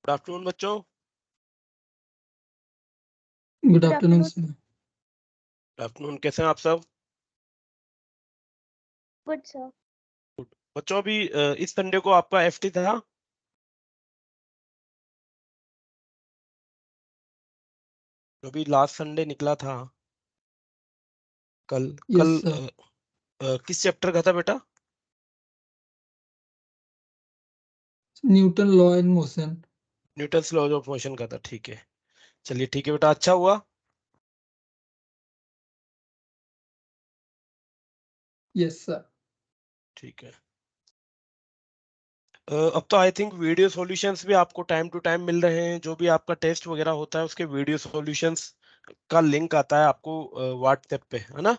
Good afternoon बच्चों। Good afternoon sir. Good afternoon, कैसे हैं आप सब? Good sir. बच्चों अभी इस संडे को आपका एफटी था? अभी लास्ट संडे निकला था कल। Yes sir. किस चैप्टर का था बेटा? Newton law and motion. Newton's laws of motion का था, ठीक है। चलिए ठीक है बेटा, अच्छा हुआ। Yes sir. ठीक है। अब तो आई थिंक वीडियो सॉल्यूशंस भी आपको टाइम टू टाइम मिल रहे हैं। जो भी आपका टेस्ट वगैरह होता है उसके वीडियो सॉल्यूशंस का लिंक आता है आपको व्हाट्सएप पे, है ना?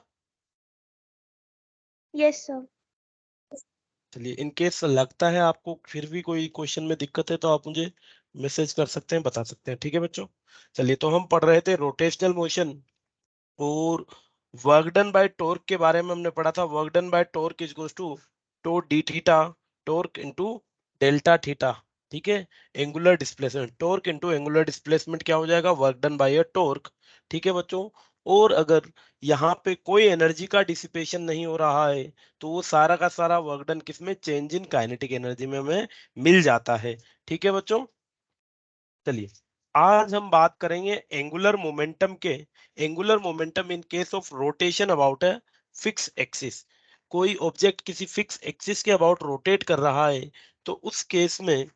Yes sir. चलिए, इन केस लगता है आपको फिर भी कोई क्वेश्चन में दिक्कत है तो आप मुझे मैसेज कर सकते हैं, बता सकते हैं, ठीक है बच्चों। चलिए, तो हम पढ़ रहे थे रोटेशनल मोशन और वर्क डन बाय टॉर्क के बारे में हमने पढ़ा था। Work done by torque is equals to tau d theta torque into delta theta, ठीक है। Angular displacement, torque into angular displacement क्या हो जाएगा? Work done by a torque, ठीक है बच्चों। और अगर यहाँ पे कोई एनर्जी का डिसिपेशन नहीं हो रहा है तो वो सारा का सारा वर्क डन किसमें? चेंज इन काइनेटिक एनर्जी में हमें मिल जाता है, ठीक है बच्चों। चलिए, आज हम बात करेंगे एंगुलर मोमेंटम के। Angular momentum in case of rotation about a fix axis. कोई ऑब्जेक्ट किसी फिक्स एक्सिस के अबाउट रोटेट कर रहा है तो उस केस में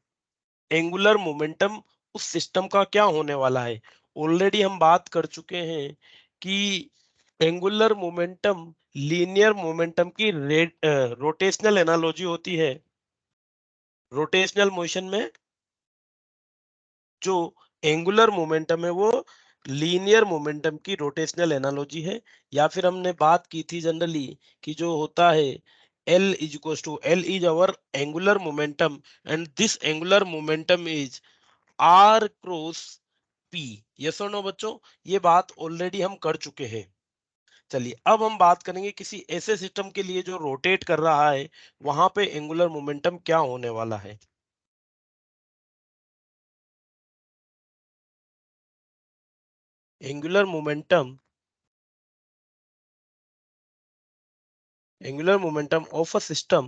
एंगुलर मोमेंटम उस सिस्टम का क्या होने वाला है। ऑलरेडी हम बात कर चुके हैं कि एंगुलर मोमेंटम लीनियर मोमेंटम की रोटेशनल एनालॉजी होती है। रोटेशनल मोशन में जो एंगुलर मोमेंटम है वो लीनियर मोमेंटम की रोटेशनल एनालॉजी है। या फिर हमने बात की थी जनरली कि जो होता है L is our angular momentum and this angular momentum is R cross P। Yes और नो बच्चों, ये बात ऑलरेडी हम कर चुके हैं। चलिए, अब हम बात करेंगे किसी ऐसे सिस्टम के लिए जो रोटेट कर रहा है, वहां पे एंगुलर मोमेंटम क्या होने वाला है। Angular momentum of a system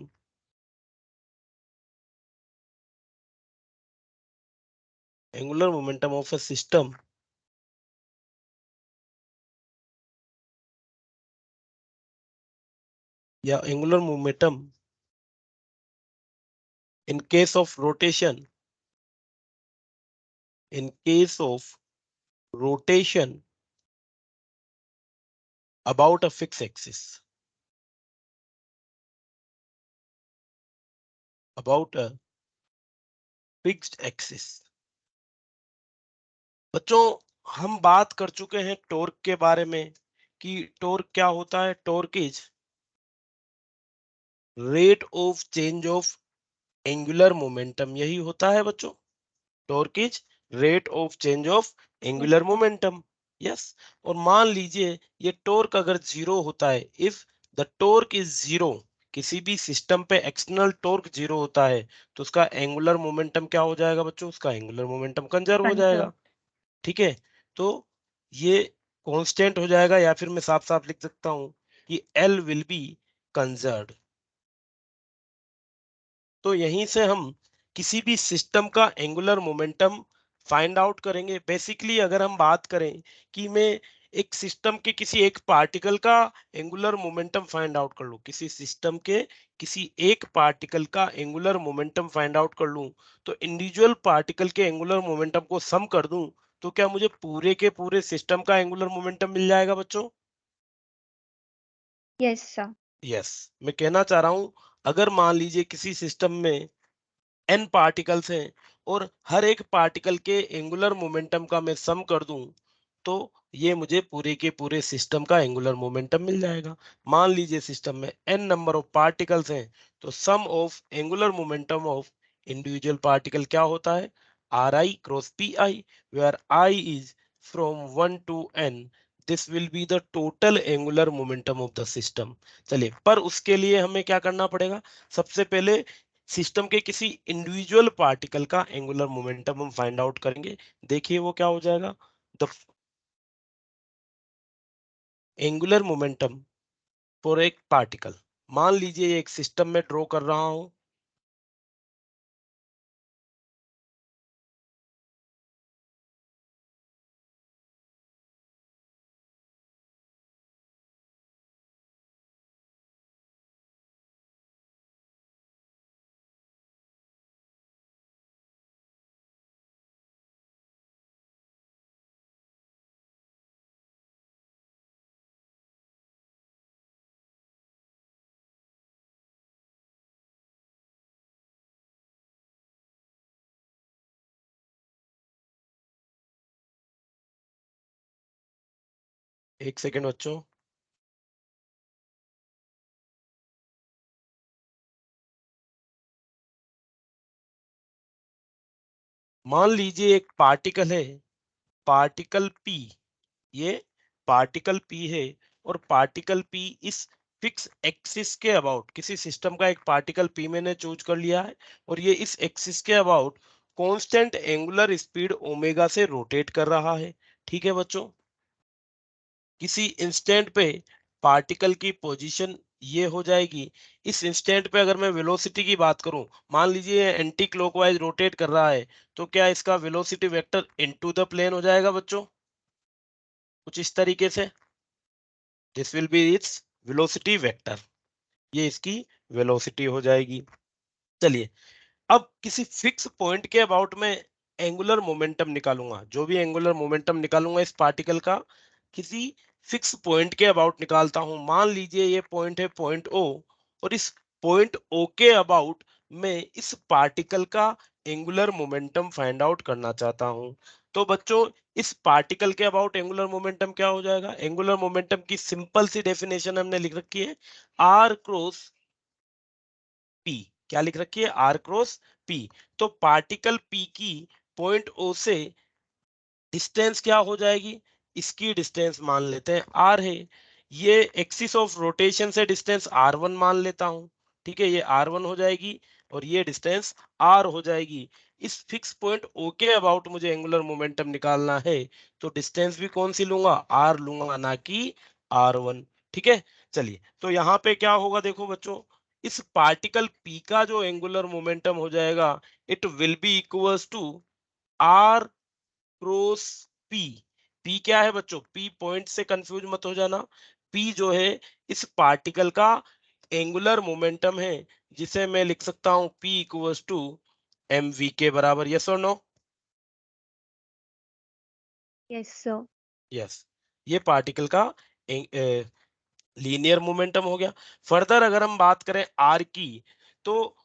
angular momentum of a system या angular momentum in case of rotation about a fixed axis, बच्चों हम बात कर चुके हैं टॉर्क के बारे में कि टॉर्क क्या होता है। Torque is rate of change of angular momentum, यही होता है बच्चों। Torque is rate of change of angular momentum, yes. और मान लीजिए ये टॉर्क अगर जीरो होता है, if the torque is zero, किसी भी सिस्टम पे एक्सटर्नल टॉर्क जीरो होता है तो उसका एंगुलर मोमेंटम क्या हो जाएगा बच्चों? उसका एंगुलर मोमेंटम कंजर्व हो जाएगा, ठीक है। तो ये कांस्टेंट हो जाएगा, या फिर मैं साफ साफ लिख सकता हूं कि L विल बी कंजर्व्ड। तो यहीं से हम किसी भी सिस्टम का एंगुलर मोमेंटम फाइंड आउट करेंगे। बेसिकली अगर हम बात करें कि मैं एक सिस्टम के किसी एक पार्टिकल का एंगुलर मोमेंटम फाइंड आउट कर लूं, किसी सिस्टम के किसी एक पार्टिकल का एंगुलर मोमेंटम फाइंड आउट कर लूं, तो इंडिविजुअल पार्टिकल के एंगुलर मोमेंटम को सम कर दूं तो क्या मुझे पूरे के पूरे सिस्टम का एंगुलर मोमेंटम मिल जाएगा बच्चों? Yes sir. यस, मैं कहना चाह रहा हूं अगर मान लीजिए किसी सिस्टम में n पार्टिकल्स हैं और हर एक पार्टिकल के एंगुलर मोमेंटम का मैं सम कर दूं तो ये मुझे पूरे के पूरे सिस्टम का एंगुलर मोमेंटम मिल जाएगा। मान लीजिए सिस्टम में n नंबर ऑफ पार्टिकल्स हैं तो sum of angular momentum of individual particle क्या होता है? Ri cross Pi, where I is from 1 to n, this will be the total angular momentum of the system. चलिए, पर उसके लिए हमें क्या करना पड़ेगा? सबसे पहले सिस्टम के किसी इंडिविजुअल पार्टिकल का एंगुलर मोमेंटम हम फाइंड आउट करेंगे। देखिए वो क्या हो जाएगा, द एंगुलर मोमेंटम फॉर एक पार्टिकल। मान लीजिए ये एक सिस्टम में ड्रॉ कर रहा हूं, एक सेकेंड बच्चों, मान लीजिए एक पार्टिकल है, पार्टिकल पी, ये पार्टिकल पी है, और पार्टिकल पी इस फिक्स एक्सिस के अबाउट, किसी सिस्टम का एक पार्टिकल पी मैंने चूज कर लिया है, और ये इस एक्सिस के about constant angular speed omega से रोटेट कर रहा है। ठीक है बच्चों, किसी इंस्टेंट पे पार्टिकल की पोजीशन ये हो जाएगी। इस इंस्टेंट पे अगर मैं वेलोसिटी की बात करूं, मान लीजिए ये एंटी क्लॉकवाइज रोटेट कर रहा है, तो क्या इसका velocity vector into the plane हो जाएगा बच्चों, कुछ इस तरीके से। This will be its velocity vector, ये इसकी वेलोसिटी हो जाएगी। चलिए, अब किसी फिक्स पॉइंट के अबाउट में एंगुलर मोमेंटम निकालूंगा, जो भी एंगुलर मोमेंटम निकालूंगा इस पार्टिकल का, किसी फिक्स पॉइंट के अबाउट निकालता हूं। मान लीजिए ये पॉइंट है पॉइंट ओ, और इस पॉइंट ओ के अबाउट मैं इस पार्टिकल का एंगुलर मोमेंटम फाइंड आउट करना चाहता हूं। तो बच्चों, इस पार्टिकल के अबाउट एंगुलर मोमेंटम क्या हो जाएगा, एंगुलर मोमेंटम की सिंपल सी डेफिनेशन हमने लिख रखी है, आर क्रॉस पी। क्या लिख रखी है, आर क्रॉस पी। तो पार्टिकल पी की पॉइंट ओ से डिस्टेंस क्या हो जाएगी, इसकी डिस्टेंस मान लेते हैं आर है, ये एक्सिस ऑफ रोटेशन से डिस्टेंस आर वन मान लेता हूं। ठीक है, ये आर वन हो जाएगी, और ये डिस्टेंस आर हो जाएगी। इस फिक्स पॉइंट ओ के अबाउट मुझे एंगुलर मोमेंटम निकालना है, तो डिस्टेंस भी कौन सी लूंगा, आर लूंगा, ना कि आर वन। ठीक है, चलिए, तो यहाँ पे क्या होगा देखो बच्चों, इस पार्टिकल पी का जो एंगुलर मोमेंटम हो जाएगा, it will be equals to r cross p. P क्या है बच्चों, पी पॉइंट से कंफ्यूज मत हो जाना, पी जो है इस पार्टिकल का एंगुलर मोमेंटम है, जिसे मैं लिख सकता हूं p equals to m v के बराबर। यस और नो, Yes, sir. यस, ये पार्टिकल का लीनियर मोमेंटम हो गया। फर्दर अगर हम बात करें आर की, तो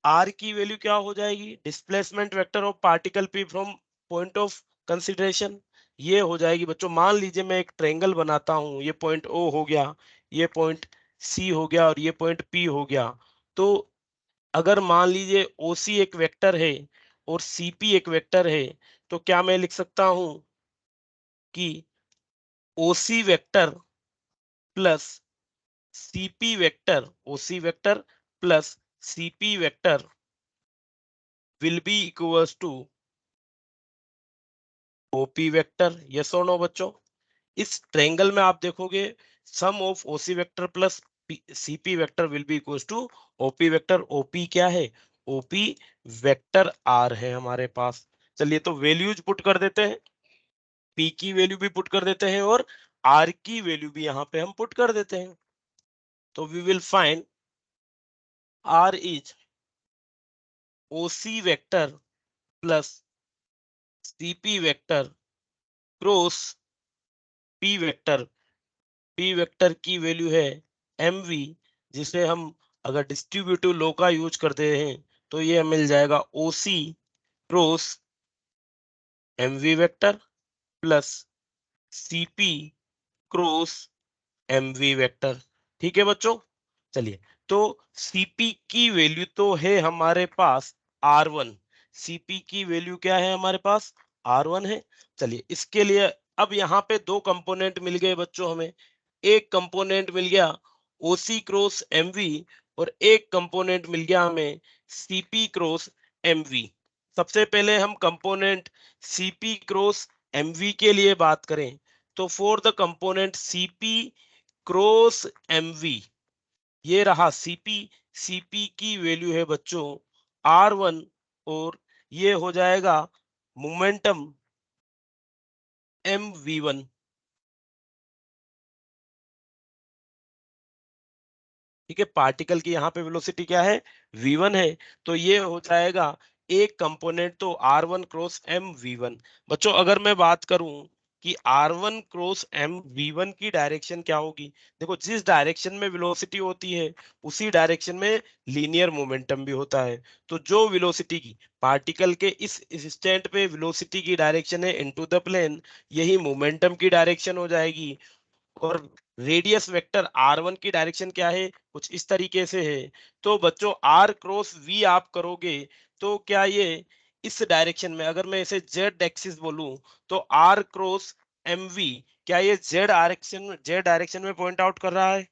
आर की वैल्यू क्या हो जाएगी, displacement vector of particle P from point of consideration, ये हो जाएगी बच्चों। मान लीजिए मैं एक ट्रायंगल बनाता हूं, ये पॉइंट ओ हो गया, ये पॉइंट सी हो गया, और ये पॉइंट पी हो गया। तो अगर मान लीजिए ओ सी एक वेक्टर है और सी पी एक वेक्टर है, तो क्या मैं लिख सकता हूं कि O C vector plus C P vector, O C vector plus C P vector will be equals to OP vector. Yes और नो बच्चों, इस ट्रायंगल में आप देखोगे sum of OC vector plus CP vector will be equals to OP vector. OP क्या है, OP vector are है हमारे पास। चलिए, तो वैल्यूज पुट कर देते हैं, पी की वैल्यू भी पुट कर देते हैं, और आर की वैल्यू भी यहाँ पे हम पुट कर देते हैं। तो we will find r is OC vector plus CP vector cross p vector. P vector की वैल्यू है एम वी, जिसे हम अगर डिस्ट्रीब्यूटिव लॉ का यूज करते हैं, तो ये मिल जाएगा O C cross M V vector plus C P cross M V vector. ठीक है बच्चों, चलिए, तो सीपी की वैल्यू तो है हमारे पास आर वन, सीपी की वैल्यू क्या है हमारे पास, आर वन है। चलिए, इसके लिए अब यहाँ पे दो कंपोनेंट मिल गए बच्चों हमें, एक कंपोनेंट मिल गया ओसी क्रॉस एमवी, और एक कंपोनेंट मिल गया हमें Cp क्रॉस mv। सबसे पहले हम कंपोनेंट Cp क्रॉस mv के लिए बात करें तो for the component Cp cross mv, ये रहा Cp की वैल्यू है बच्चों R1 और ये हो जाएगा मोमेंटम mv1। ठीक है, पार्टिकल की यहाँ पे वेलोसिटी क्या है, v1 है, तो ये हो जाएगा एक कंपोनेंट तो r1 क्रॉस m v1। बच्चों अगर मैं बात करूं कि r1 क्रॉस m v1 की डायरेक्शन क्या होगी, देखो जिस डायरेक्शन में वेलोसिटी होती है उसी डायरेक्शन में लीनियर मोमेंटम भी होता है। तो जो वेलोसिटी की पार्टिकल के इस इंस्टेंट पे वेलोसिटी की डायरेक्शन है इनटू द प्लेन, यही मोमेंटम की डायरेक्शन हो जाएगी। और रेडियस वेक्टर r1 की डायरेक्शन क्या है, कुछ इस तरीके से है। तो बच्चों r क्रॉस v आप करोगे तो क्या ये इस डायरेक्शन में, अगर मैं इसे z एक्सिस बोलूं तो r क्रॉस mv, क्या ये z डायरेक्शन में पॉइंट आउट कर रहा है।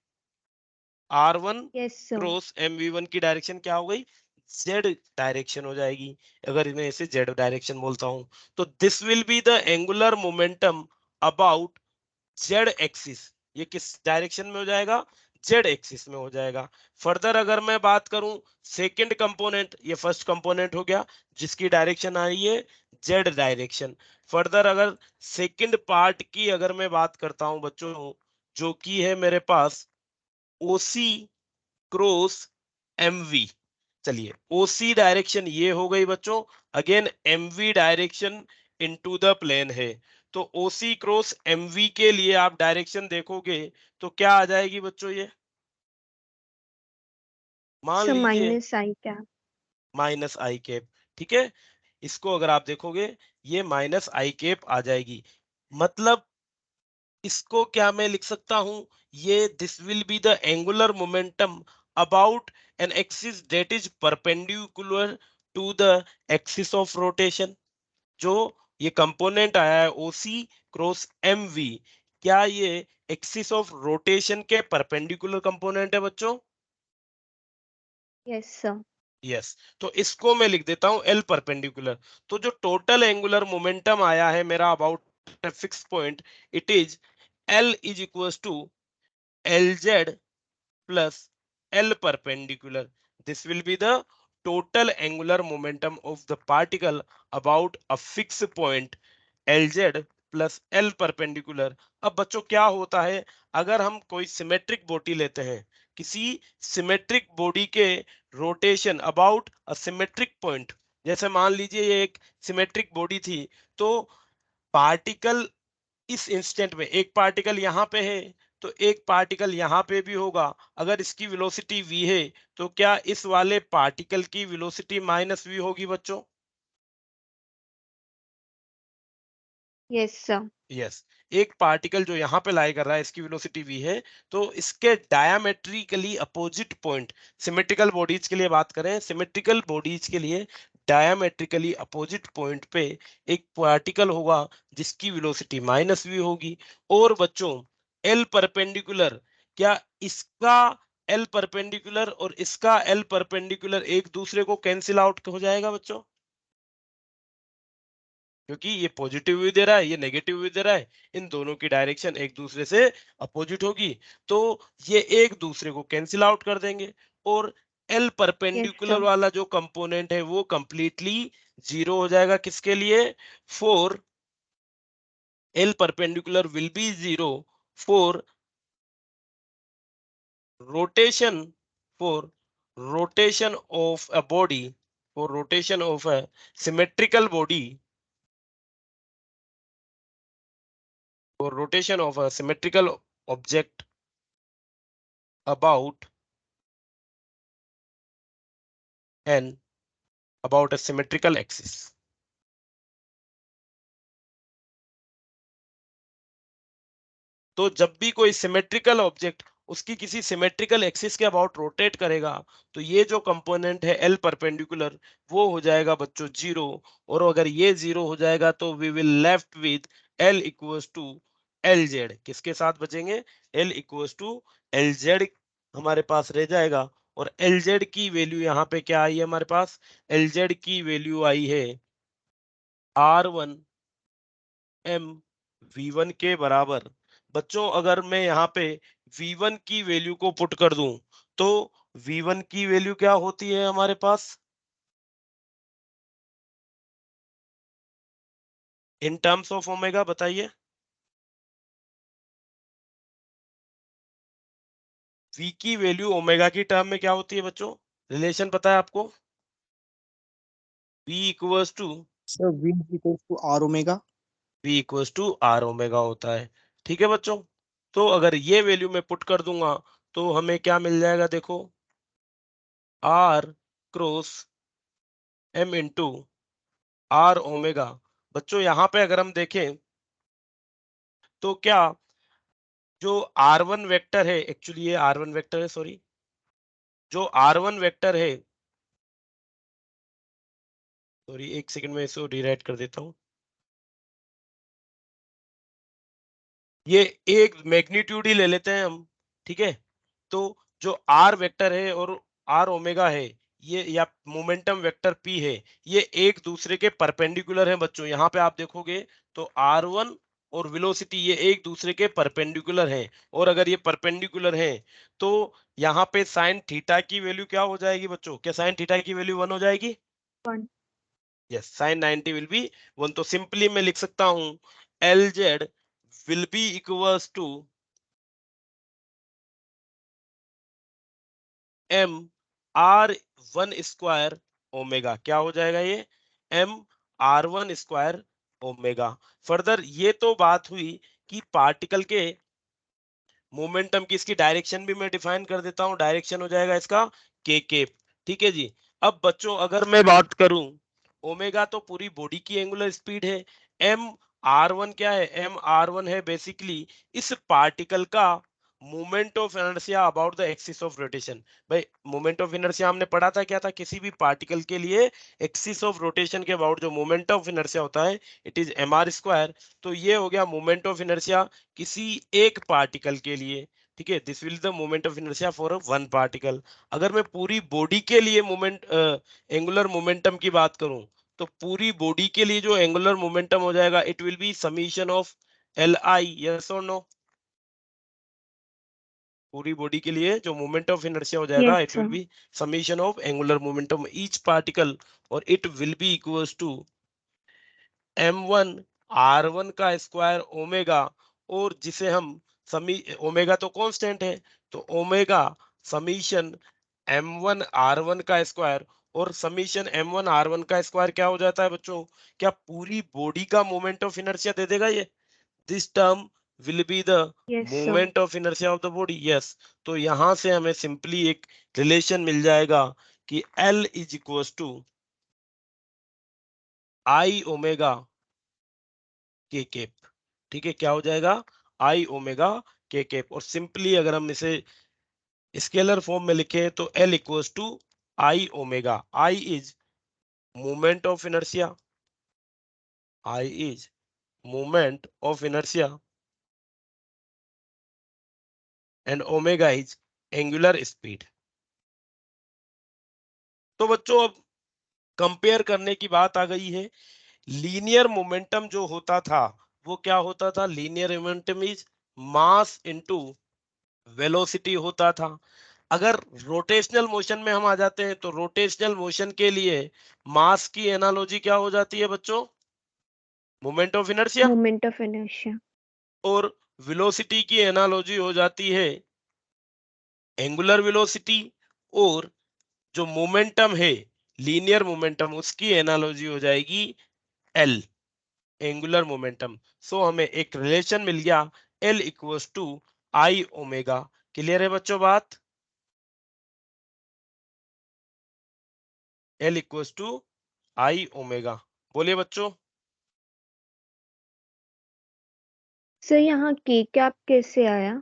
r1 Yes, sir. Cross mv1 की डायरेक्शन क्या हो गई, z डायरेक्शन हो जाएगी। अगर मैं इसे z डायरेक्शन बोलता हूं तो this will be the angular momentum about Z axis. ये किस डायरेक्शन में हो जाएगा, जेड एक्सिस में हो जाएगा। फर्दर अगर मैं बात करूं सेकंड कंपोनेंट, ये फर्स्ट कंपोनेंट हो गया जिसकी डायरेक्शन आ रही है जेड डायरेक्शन। फर्दर अगर सेकंड पार्ट की अगर मैं बात करता हूं बच्चों, जो की है मेरे पास ओसी क्रॉस एमवी। चलिए ओसी डायरेक्शन ये हो गई बच्चों, again MV direction into the plane है। तो ओसी क्रॉस एमवी के लिए आप डायरेक्शन देखोगे तो क्या आ जाएगी बच्चों, ये मान So लीजिए minus I cap. Minus I cap. ठीक है, इसको अगर आप देखोगे ये माइनस आई कैप आ जाएगी। मतलब इसको क्या मैं लिख सकता हूं, ये this will be the angular momentum about an axis that is perpendicular to the axis of rotation. जो ये कंपोनेंट आया है ओसी क्रॉस एम वी, क्या ये एक्सिस ऑफ रोटेशन के परपेंडिकुलर कंपोनेंट है बच्चों। Yes, sir. यस, तो इसको मैं लिख देता हूं एल परपेंडिकुलर। तो जो टोटल एंगुलर मोमेंटम आया है मेरा about fix point, it is L is equal to L Z plus L perpendicular. This will be the total angular momentum of the particle about a fixed point Lz plus L perpendicular। अब बच्चों क्या होता है, अगर हम कोई symmetric body लेते हैं, किसी सिमेट्रिक बॉडी के rotation about a symmetric point, जैसे मान लीजिए ये एक सिमेट्रिक बॉडी थी, तो पार्टिकल इस इंस्टेंट में एक पार्टिकल यहाँ पे है तो एक पार्टिकल यहाँ पे भी होगा। अगर इसकी वेलोसिटी v है तो क्या इस वाले पार्टिकल की वेलोसिटी माइनस v होगी बच्चों। Yes, sir. यस, एक पार्टिकल जो यहाँ पे लाई कर रहा है इसकी वेलोसिटी v है, तो इसके diametrically opposite point, symmetrical bodies के लिए बात करें, सिमेट्रिकल बॉडीज के लिए डायमेट्रिकली अपोजिट पॉइंट पे एक पार्टिकल होगा जिसकी वेलोसिटी माइनस v होगी। और बच्चों एल परपेंडिकुलर, क्या इसका एल परपेंडिकुलर और इसका एल परपेंडिकुलर एक दूसरे को कैंसिल आउट हो जाएगा बच्चों, क्योंकि ये पॉजिटिव भी दे रहा है ये नेगेटिव भी दे रहा है, इन दोनों की डायरेक्शन एक दूसरे से अपोजिट होगी, तो ये एक दूसरे को कैंसिल आउट कर देंगे। और एल Yes, परपेंडिकुलर sir. वाला जो कंपोनेंट है वो कंप्लीटली जीरो हो जाएगा। किसके लिए, for L perpendicular will be zero for rotation, for rotation of a body, for rotation of a symmetrical body, for rotation of a symmetrical object about an about a symmetrical axis। तो जब भी कोई symmetrical object उसकी किसी symmetrical axis के about rotate करेगा तो ये जो कंपोनेंट है एल परपेंडिकुलर वो हो जाएगा बच्चों जीरो। और अगर ये जीरो हो जाएगा तो we will left with L equals to L Z. किसके साथ बचेंगे, L equals to L Z हमारे पास रह जाएगा। और LZ की वैल्यू यहाँ पे क्या आई है हमारे पास, LZ की वैल्यू आई है R1 M V1 के बराबर। बच्चों अगर मैं यहाँ पे V1 की वैल्यू को पुट कर दूं तो V1 की वैल्यू क्या होती है हमारे पास इन टर्म्स ऑफ ओमेगा, बताइए। V की वैल्यू ओमेगा की टर्म में क्या होती है बच्चों, रिलेशन पता है आपको, V equals to sir V equals to R omega. V equals to R omega होता है। ठीक है बच्चों, तो अगर ये वैल्यू मैं पुट कर दूंगा तो हमें क्या मिल जाएगा, देखो R cross M into R omega. बच्चों यहाँ पे अगर हम देखें तो क्या जो R1 वेक्टर है, एक्चुअली ये R1 वेक्टर है, सॉरी, जो R1 वेक्टर है, सॉरी एक सेकंड में इसको रीराइट कर देता हूँ। ये एक मैग्नीट्यूड ही ले लेते हैं हम, ठीक है। तो जो R वेक्टर है और R ओमेगा है, ये या मोमेंटम वेक्टर P है, ये एक दूसरे के परपेंडिकुलर हैं बच्चों। यहाँ पे आप देखोगे तो R1 और वेलोसिटी ये एक दूसरे के परपेंडिकुलर हैं, और अगर ये परपेंडिकुलर हैं तो यहाँ पे साइन थीटा की वैल्यू क्या हो जाएगी बच्चों, क्या साइन थीटा की वैल्यू 1 हो जाएगी? 1। Yes, sine 90 will be 1। तो सिंपली मैं लिख सकता हूँ LZ will be equals to M R1 square omega. क्या हो जाएगा ये, M R1 square omega. Further ये तो बात हुई कि पार्टिकल के मोमेंटम की, इसकी डायरेक्शन भी मैं डिफाइन कर देता हूं। डायरेक्शन हो जाएगा इसका के केप। ठीक है जी। अब बच्चों अगर मैं बात करूं, ओमेगा तो पूरी बॉडी की एंगुलर स्पीड है, एम आर वन क्या है, एम आर वन है बेसिकली इस पार्टिकल का moment of inertia about the axis of rotation. भाई मोमेंट ऑफ इनर्शिया हमने पढ़ा था क्या था, किसी भी पार्टिकल के लिए एक्सिस ऑफ रोटेशन के अबाउट जो मोमेंट ऑफ इनर्शिया होता है it is m are square. तो ये हो गया मोमेंट ऑफ इनर्शिया किसी एक पार्टिकल के लिए। ठीक है, this will the moment of inertia for one particle. अगर मैं पूरी बॉडी के लिए मोमेंट एंगुलर मोमेंटम की बात करूं तो पूरी बॉडी के लिए जो एंगुलर मोमेंटम हो जाएगा it will be summation of L I. Yes और नो, पूरी बॉडी के लिए जो मोमेंट ऑफ इनर्शिया हो जाएगा Yes, it will sir. Be summation of angular momentum each particle, और it will be equals to M1 R1 का square omega, और जिसे हम समी, ओमेगा तो कांस्टेंट है, तो ओमेगा समीशन M1 R1 का स्क्वायर, और समीशन M1 R1 का स्क्वायर क्या हो जाता है बच्चों, क्या पूरी बॉडी का मोमेंट ऑफ इनर्शिया दे देगा ये। This term will be the Yes, sir. Moment of inertia of the body. Yes, तो यहां से हमें सिंपली एक रिलेशन मिल जाएगा कि L is equal to I omega k cap. ठीक है, क्या हो जाएगा, आई ओमेगा के केप। और सिंपली अगर हम इसे स्केलर फॉर्म में लिखें तो L equals to I omega. I is moment of inertia, I is moment of inertia and omega is angular speed. तो बच्चों अब कंपेयर करने की बात आ गई है। लीनियर मोमेंटम जो होता था वो क्या होता था, linear momentum is mass into velocity होता था। अगर रोटेशनल मोशन में हम आ जाते हैं तो रोटेशनल मोशन के लिए मास की एनालॉजी क्या हो जाती है बच्चों, moment of inertia, Moment of inertia. और वेलोसिटी की एनालॉजी हो जाती है एंगुलर वेलोसिटी, और जो मोमेंटम है लीनियर मोमेंटम उसकी एनालॉजी हो जाएगी एल, एंगुलर मोमेंटम। सो हमें एक रिलेशन मिल गया L equals to I omega. Clear है बच्चों बात, L equals to I omega. बोलिए बच्चों। सर यहाँ के कैप कैसे आया?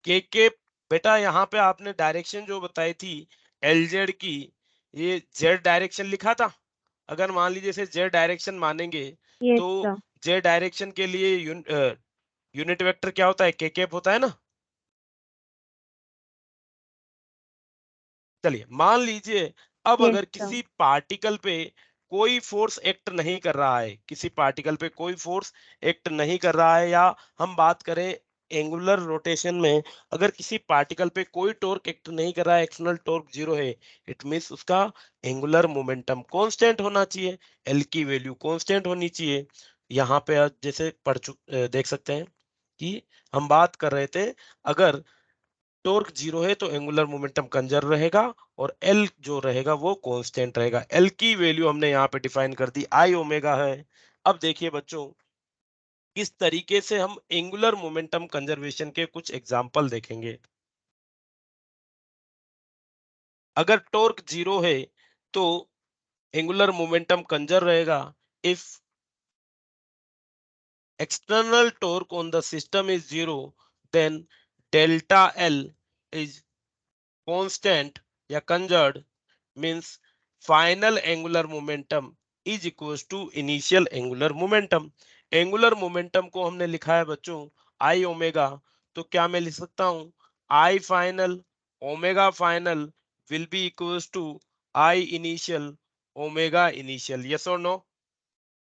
के बेटा यहाँ पे आपने डायरेक्शन जो बताई थी LZ की, ये Z डायरेक्शन लिखा था। अगर मान लीजिए इसे Z डायरेक्शन मानेंगे Yes, तो sir. Z डायरेक्शन के लिए यूनिट वेक्टर क्या होता है, के कैप होता है ना। चलिए मान लीजिए अब Yes, अगर sir. किसी पार्टिकल पे कोई फोर्स एक्ट नहीं कर रहा है, किसी पार्टिकल पे कोई फोर्स एक्ट नहीं कर रहा है, या हम बात करें एंगुलर रोटेशन में, अगर किसी पार्टिकल पे कोई टॉर्क एक्ट नहीं कर रहा है, एक्सटर्नल टॉर्क जीरो है, इट मींस उसका एंगुलर मोमेंटम कांस्टेंट होना चाहिए, एल की वैल्यू कांस्टेंट होनी चाहिए। यहाँ पे आप जैसे देख सकते हैं कि हम बात कर रहे थे, अगर टॉर्क जीरो है तो एंगुलर मोमेंटम कंजर्व रहेगा और एल जो रहेगा वो कांस्टेंट रहेगा। एल की वैल्यू हमने यहाँ पे डिफाइन कर दी, आई ओमेगा है। अब देखिए बच्चों, किस तरीके से हम एंगुलर मोमेंटम कंजर्वेशन के कुछ एग्जांपल देखेंगे। अगर टॉर्क जीरो है तो एंगुलर मोमेंटम कंजर्व रहेगा if external torque on the system is zero, then delta L is constant या conserved, means final angular momentum is equals to initial angular momentum। angular momentum को हमने लिखा है बच्चों I omega, तो क्या मैं लिख सकता हूं I final omega final will be equals to I initial omega initial, yes or no?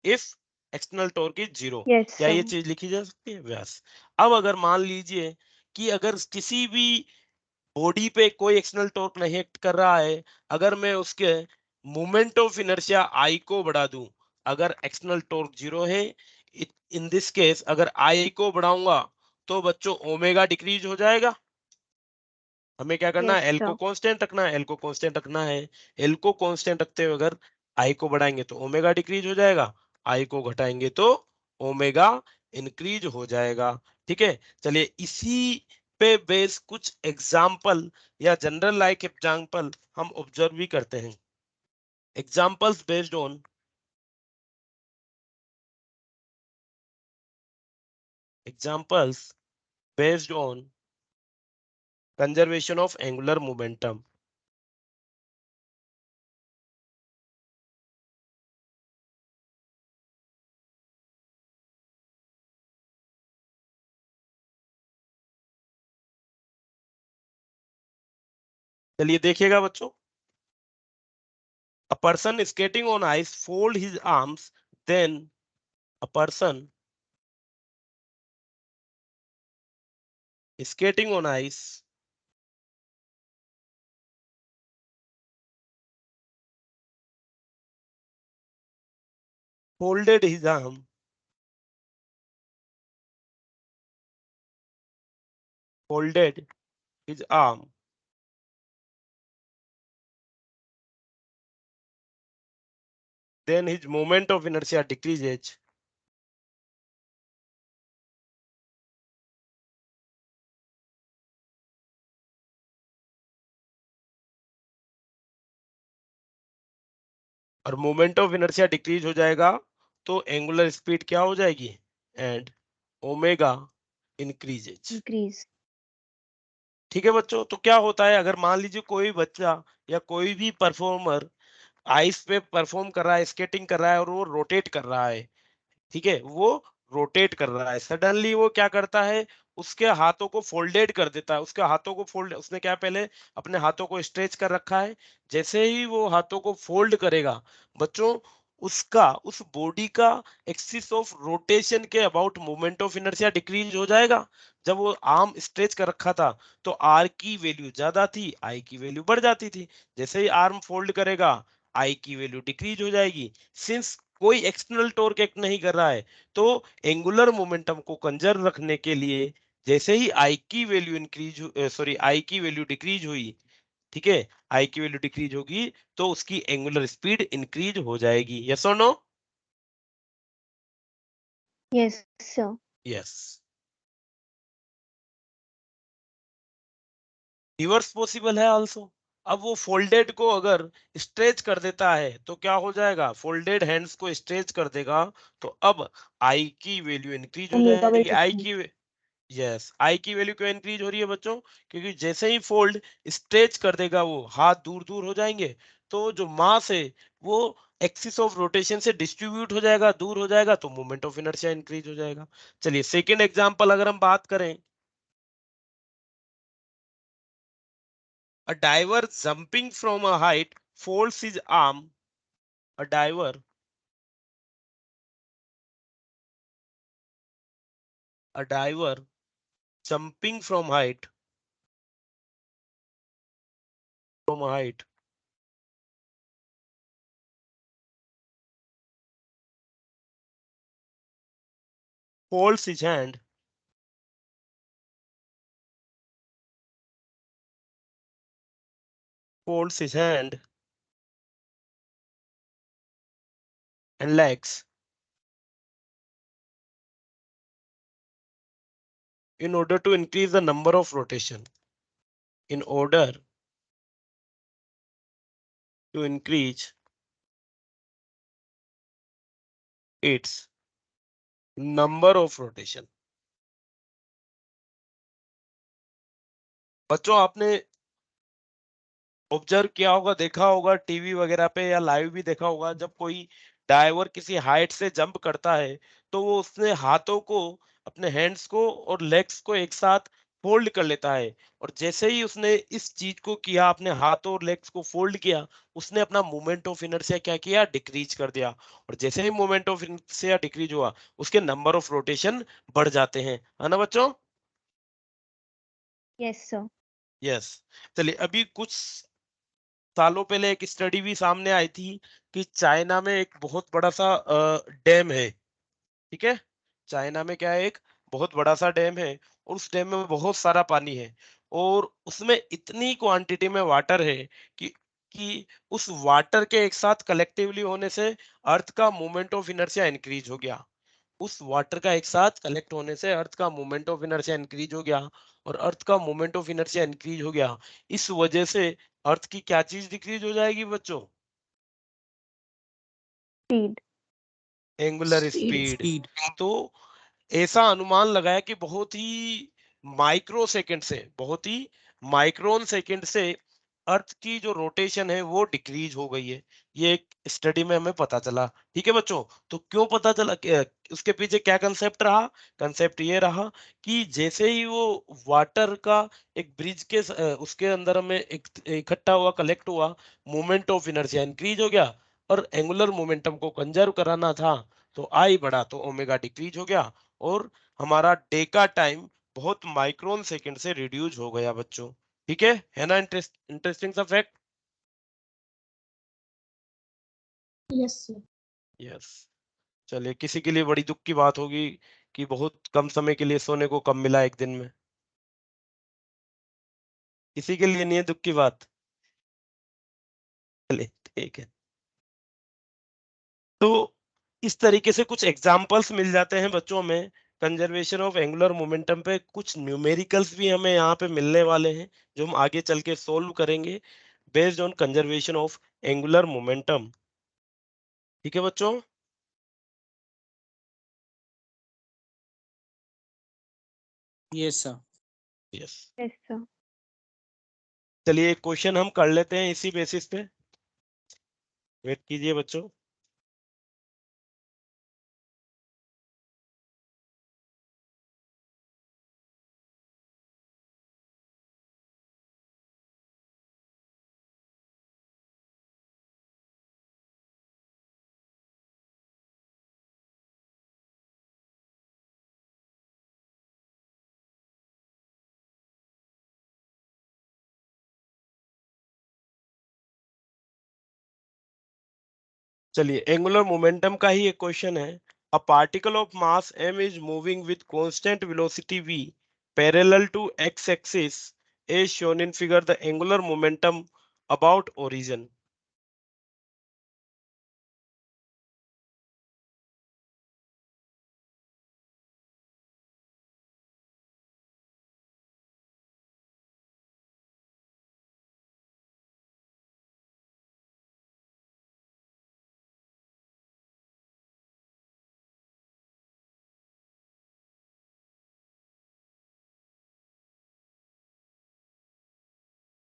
If external torque is zero, Yes, क्या ये sir. चीज लिखी जा सकती है? व्यास। अब अगर मान लीजिए कि अगर किसी भी बॉडी पे कोई एक्सटर्नल टॉर्क नहीं एक्ट कर रहा है, अगर मैं उसके मोमेंट ऑफ इनर्शिया आई को बढ़ा दूं, अगर एक्सटर्नल टॉर्क जीरो है, इन दिस केस अगर आई को बढ़ाऊंगा तो बच्चों ओमेगा डिक्रीज हो जाएगा। हमें क्या करना Yes, है, एल को sir. कांस्टेंट रखना है, एल को कांस्टेंट रखना है। एल को कांस्टेंट रखते हुए अगर आई को बढ़ाएंगे तो ओमेगा डिक्रीज हो जाएगा, आई को घटाएंगे तो ओमेगा इंक्रीज हो जाएगा। ठीक है, चलिए इसी पे बेस कुछ एग्जाम्पल या जनरल लाइक एग्जाम्पल हम ऑब्जर्व भी करते हैं। Examples based on examples based on conservation of angular momentum. चलिए देखिएगा बच्चों, a person skating on ice fold his arms, then a person skating on ice folded his arm, folded his arm, then his moment of inertia decreases, और moment of inertia decrease हो जाएगा तो angular speed क्या हो जाएगी, and omega increases. Increase. ठीक है बच्चों, तो क्या होता है अगर मान लीजिए कोई बच्चा या कोई भी परफॉर्मर आइस पे परफॉर्म कर रहा है, स्केटिंग कर रहा है और वो रोटेट कर रहा है, ठीक है, वो रोटेट कर रहा है, सडनली वो क्या करता है, उसके हाथों को फोल्डेड कर देता है, उसके हाथों को फोल्ड, उसने क्या पहले अपने हाथों को स्ट्रेच कर रखा है, जैसे ही वो हाथों को फोल्ड करेगा बच्चों, उसका उस बॉडी का एक्सिस ऑफ रोटेशन के about moment of inertia decrease हो जाएगा। जब वो आर्म स्ट्रेच कर रखा था तो आर की वैल्यू ज्यादा थी, आई की वैल्यू बढ़ जाती थी, जैसे ही आर्म फोल्ड करेगा आई की वैल्यू डिक्रीज हो जाएगी। सिंस कोई एक्सटर्नल टॉर्क एक्ट नहीं कर रहा है तो एंगुलर मोमेंटम को कंजर्व रखने के लिए जैसे ही आई की वैल्यू आई की वैल्यू डिक्रीज हुई, ठीक है, आई की वैल्यू डिक्रीज होगी तो उसकी एंगुलर स्पीड इंक्रीज हो जाएगी। यस और no? Yes, sir. Yes. Reverse possible है आल्सो। अब वो फोल्डेड को अगर स्ट्रेच कर देता है तो क्या हो जाएगा, फोल्डेड हैंड्स को स्ट्रेच कर देगा तो अब आई की वैल्यू इंक्रीज हो Omega will जाएगी। आई decrease. की यस, आई की वैल्यू क्यों इंक्रीज हो रही है बच्चों, क्योंकि जैसे ही फोल्ड स्ट्रेच कर देगा वो हाथ दूर दूर हो जाएंगे, तो जो मास है वो एक्सिस ऑफ रोटेशन से डिस्ट्रीब्यूट हो जाएगा, दूर हो जाएगा, तो मोमेंट ऑफ इनर्शिया इंक्रीज हो जाएगा। चलिए सेकेंड एग्जांपल अगर हम बात करें, A diver jumping from a height folds his arm. A diver jumping from a height folds his hand and legs in order to increase the number of rotation. In order to increase its number of rotation. बच्चों आपने observe किया होगा, देखा होगा TV वगैरह पे या live भी देखा होगा, जब कोई डाइवर किसी हाइट से जंप करता है तो वो उसने हाथों को, अपने हैंड्स को और लेग्स को एक साथ फोल्ड कर लेता है। और जैसे ही उसने इस चीज को किया, अपने हाथों और लेग्स को फोल्ड किया, उसने अपना मोमेंट ऑफ इनर्शिया क्या किया, डिक्रीज कर दिया। और जैसे ही मोमेंट ऑफ इनर्शिया डिक्रीज हुआ, उसके नंबर ऑफ रोटेशन बढ़ जाते हैं, है ना बच्चों? Yes sir. यस। चलिए, अभी कुछ सालों पहले एक स्टडी भी सामने आई थी कि चाइना में एक बहुत बड़ा सा डैम है। ठीक है, चाइना में क्या है, एक बहुत बड़ा सा डैम है और उस डैम में बहुत सारा पानी है और उसमें इतनी क्वांटिटी में वाटर है कि उस वाटर के एक साथ कलेक्टिवली होने से अर्थ का मोमेंट ऑफ इनर्शिया इंक्रीज हो गया। उस वाटर का एक साथ कलेक्ट होने से अर्थ का मोमेंट ऑफ इनर्शिया इंक्रीज हो गया। और अर्थ का मोमेंट ऑफ इनर्शिया इंक्रीज हो गया, इस वजह से अर्थ की क्या चीज डिक्रीज हो जाएगी बच्चों? स्पीड। Angular speed. तो ऐसा अनुमान लगाया कि बहुत ही माइक्रो सेकंड से, बहुत ही माइक्रोन सेकंड से अर्थ की जो रोटेशन है वो डिक्रीज हो गई है। ये एक स्टडी में हमें पता चला। ठीक है बच्चों, तो क्यों पता चला, उसके पीछे क्या कंसेप्ट रहा? कंसेप्ट ये रहा कि जैसे ही वो वाटर का एक ब्रिज के उसके अंदर में इकट्ठा हुआ, कलेक्ट हुआ, मोमेंट ऑफ इनर्शिया इंक्रीज हो गया और एंगुलर मोमेंटम को कंजर्व कराना था, तो आई बढ़ा तो ओमेगा डिक्रीज हो गया और हमारा डे का टाइम बहुत माइक्रोन सेकंड से रिड्यूस हो गया बच्चों। ठीक है ना? इंटरेस्टिंग सा फैक्ट। Yes sir. यस। चलिए, किसी के लिए बड़ी दुख की बात होगी कि बहुत कम समय के लिए सोने को कम मिला एक दिन में। किसी के लिए नहीं है दुख की बात। चलिए ठीक है। तो इस तरीके से कुछ एग्जाम्पल्स मिल जाते हैं बच्चों में कंजर्वेशन ऑफ एंगुलर मोमेंटम पे। कुछ न्यूमेरिकल्स भी हमें यहाँ पे मिलने वाले हैं जो हम आगे चल के सोल्व करेंगे based on conservation of angular momentum. ठीक है बच्चों? Yes sir. Yes. Yes sir. चलिए, एक क्वेश्चन हम कर लेते हैं इसी बेसिस पे। वेट कीजिए बच्चों। चलिए, एंगुलर मोमेंटम का ही एक क्वेश्चन है। A particle of mass m is moving with constant velocity v parallel to x axis as shown in figure, the angular momentum about origin।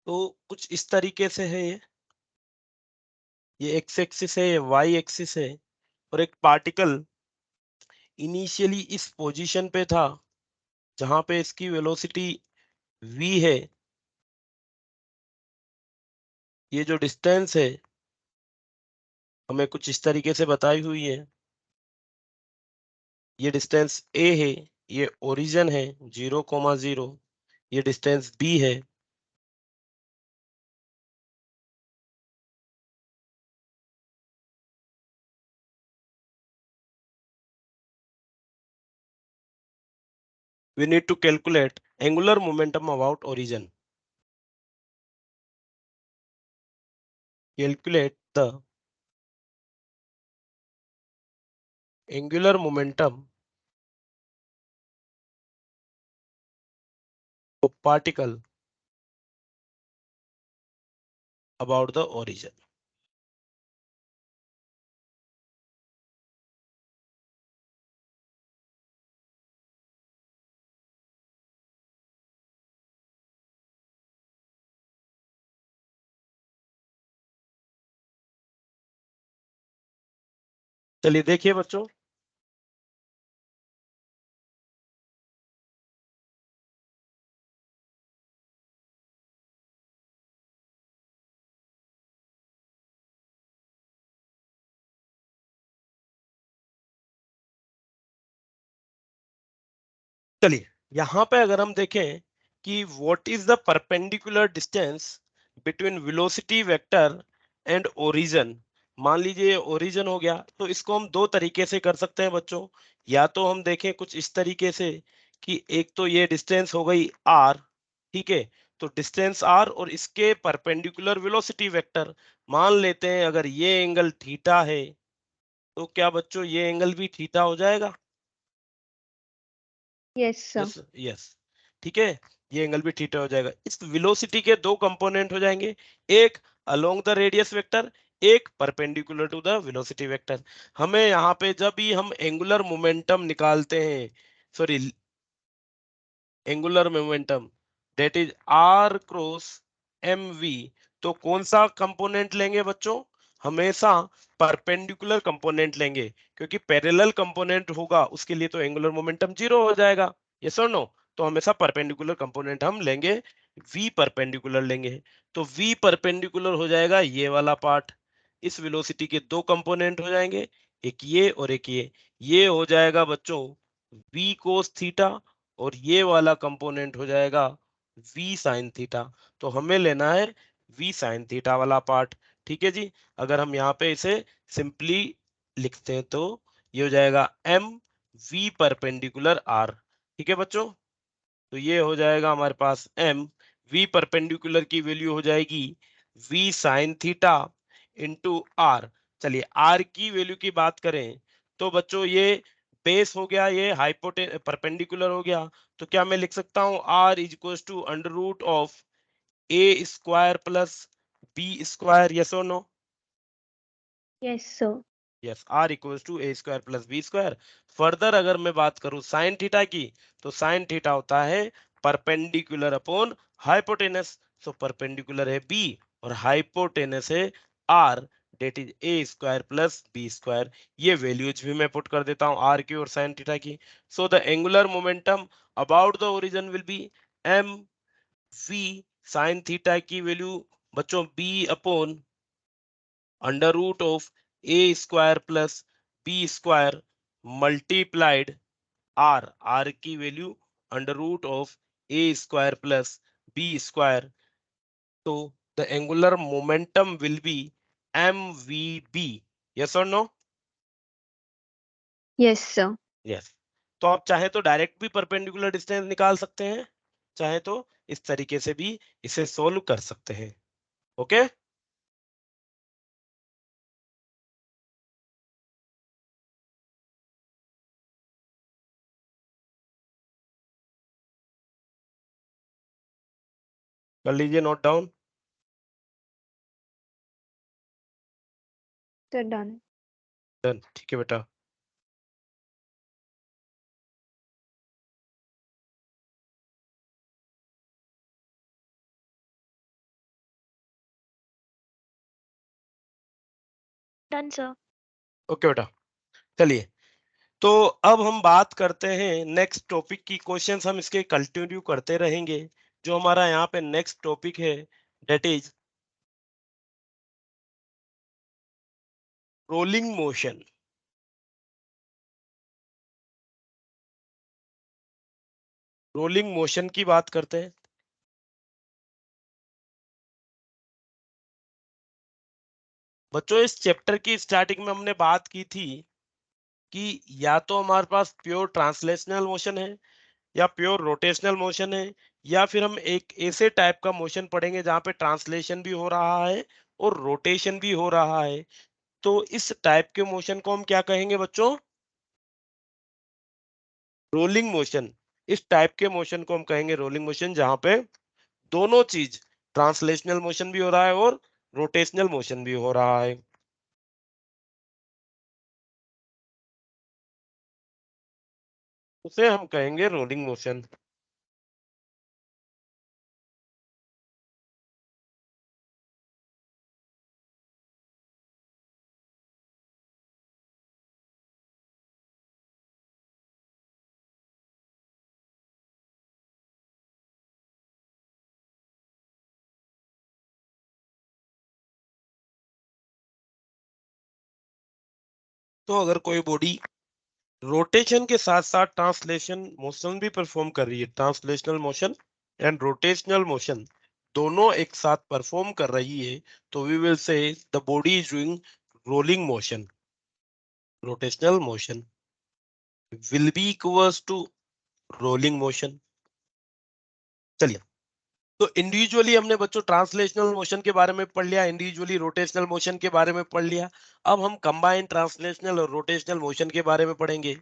तो कुछ इस तरीके से है ये x एक्सिस है, ये y एक्सिस है और एक पार्टिकल इनिशियली इस पोजीशन पे था जहां पे इसकी वेलोसिटी v है ये जो डिस्टेंस है हमें कुछ इस तरीके से बताई हुई है। ये डिस्टेंस ए है, ये ओरिजिन है 0,0, ये डिस्टेंस बी है, we need to calculate angular momentum about origin. Calculate the angular momentum of particle about the origin. चलिए देखिए बच्चों, चलिए यहां पे अगर हम देखें कि what is the perpendicular distance between velocity vector and origin. मान लीजिए ओरिजिन हो गया, तो इसको हम दो तरीके से कर सकते हैं बच्चों। या तो हम देखें कुछ इस तरीके से कि एक तो ये डिस्टेंस हो गई आर, ठीक है, तो डिस्टेंस आर और इसके परपेंडिकुलर वेलोसिटी वेक्टर मान लेते हैं। अगर ये एंगल थीटा है तो क्या बच्चों ये एंगल भी थीटा हो जाएगा? Yes sir. यस यस, ठीक है, ये एंगल भी थीटा हो जाएगा। इस वेलोसिटी के दो कंपोनेंट हो जाएंगे, एक अलोंग द रेडियस वेक्टर, एक perpendicular to the velocity vector. हमें यहाँ पे जब भी हम एंगुलर मोमेंटम निकालते हैं, sorry angular momentum that is r cross M v, तो कौन सा कंपोनेंट लेंगे बच्चों? हमेशा परपेंडिकुलर कंपोनेंट लेंगे, क्योंकि पैरेलल कंपोनेंट होगा उसके लिए तो एंगुलर मोमेंटम जीरो हो जाएगा। यस और नो? तो हमेशा परपेंडिकुलर कंपोनेंट हम लेंगे, वी परपेंडिकुलर लेंगे। तो वी परपेंडिकुलर हो जाएगा ये वाला पार्ट। इस वेलोसिटी के दो कंपोनेंट हो जाएंगे, एक ये और एक ये हो जाएगा बच्चों वी कोस थीटा, और ये वाला कंपोनेंट हो जाएगा v साइन थीटा। तो हमें लेना है v साइन थीटा वाला पार्ट, ठीक है जी। अगर हम यहाँ पे इसे सिंपली लिखते हैं तो ये हो जाएगा m v परपेंडिकुलर r, ठीक है बच्चों। तो ये हो जाएगा हमारे पास m v परपेंडिकुलर की वैल्यू हो जाएगी v sine theta into r. चलिए r की वैल्यू की बात करें तो बच्चों ये बेस हो गया, ये हाइपोटेन परपेंडिकुलर हो गया, तो क्या मैं लिख सकता हूँ r is equal to under root of A square plus B square? Yes और no? Yes sir. Yes, R equals to A square plus B square. Further अगर मैं बात करूं साइन थीटा की, तो साइन थीटा होता है perpendicular upon hypotenuse. So perpendicular है बी और हाइपोटेनस है r, that is a square plus B square. ये वैल्यूज भी मैं पुट कर देता हूं आर की और साइन थीटा की। So the angular momentum about the origin will be M V sine theta की वैल्यू बच्चों B upon under root of A square plus B square multiplied R, R की value under root of A square plus B square. तो the angular momentum will be M V B. Yes और no? Yes sir. Yes. तो आप चाहे तो direct भी perpendicular distance निकाल सकते हैं, चाहे तो इस तरीके से भी इसे सोल्व कर सकते हैं। ओके, कर लीजिए note down. Sir done. Done, ठीक है बेटा। Done, sir. ओके बेटा, चलिए तो अब हम बात करते हैं नेक्स्ट टॉपिक की। क्वेश्चंस हम इसके कंटिन्यू करते रहेंगे। जो हमारा यहाँ पे नेक्स्ट टॉपिक है, that is rolling motion. Rolling motion की बात करते हैं। बच्चों इस चैप्टर की स्टार्टिंग में हमने बात की थी कि या तो हमारे पास प्योर ट्रांसलेशनल मोशन है या प्योर रोटेशनल मोशन है, या फिर हम एक ऐसे टाइप का मोशन पढ़ेंगे जहां पे ट्रांसलेशन भी हो रहा है और रोटेशन भी हो रहा है। तो इस टाइप के मोशन को हम क्या कहेंगे बच्चों? Rolling motion. इस टाइप के मोशन को हम कहेंगे रोलिंग मोशन, जहां पे दोनों चीज ट्रांसलेशनल मोशन भी हो रहा है और रोटेशनल मोशन भी हो रहा है। उसे हम कहेंगे रोलिंग मोशन। तो अगर कोई बॉडी रोटेशन के साथ साथ ट्रांसलेशन मोशन भी परफॉर्म कर रही है, translational motion and rotational motion दोनों एक साथ परफॉर्म कर रही है, तो we will say the body is doing rolling motion. Rotational motion will be equals to rolling motion. चलिए, तो इंडिविजुअली हमने बच्चों ट्रांसलेशनल मोशन के बारे में पढ़ लिया, इंडिविजुअली रोटेशनल मोशन के बारे में पढ़ लिया। अब हम कंबाइन ट्रांसलेशनल और रोटेशनल मोशन के बारे में पढ़ेंगे।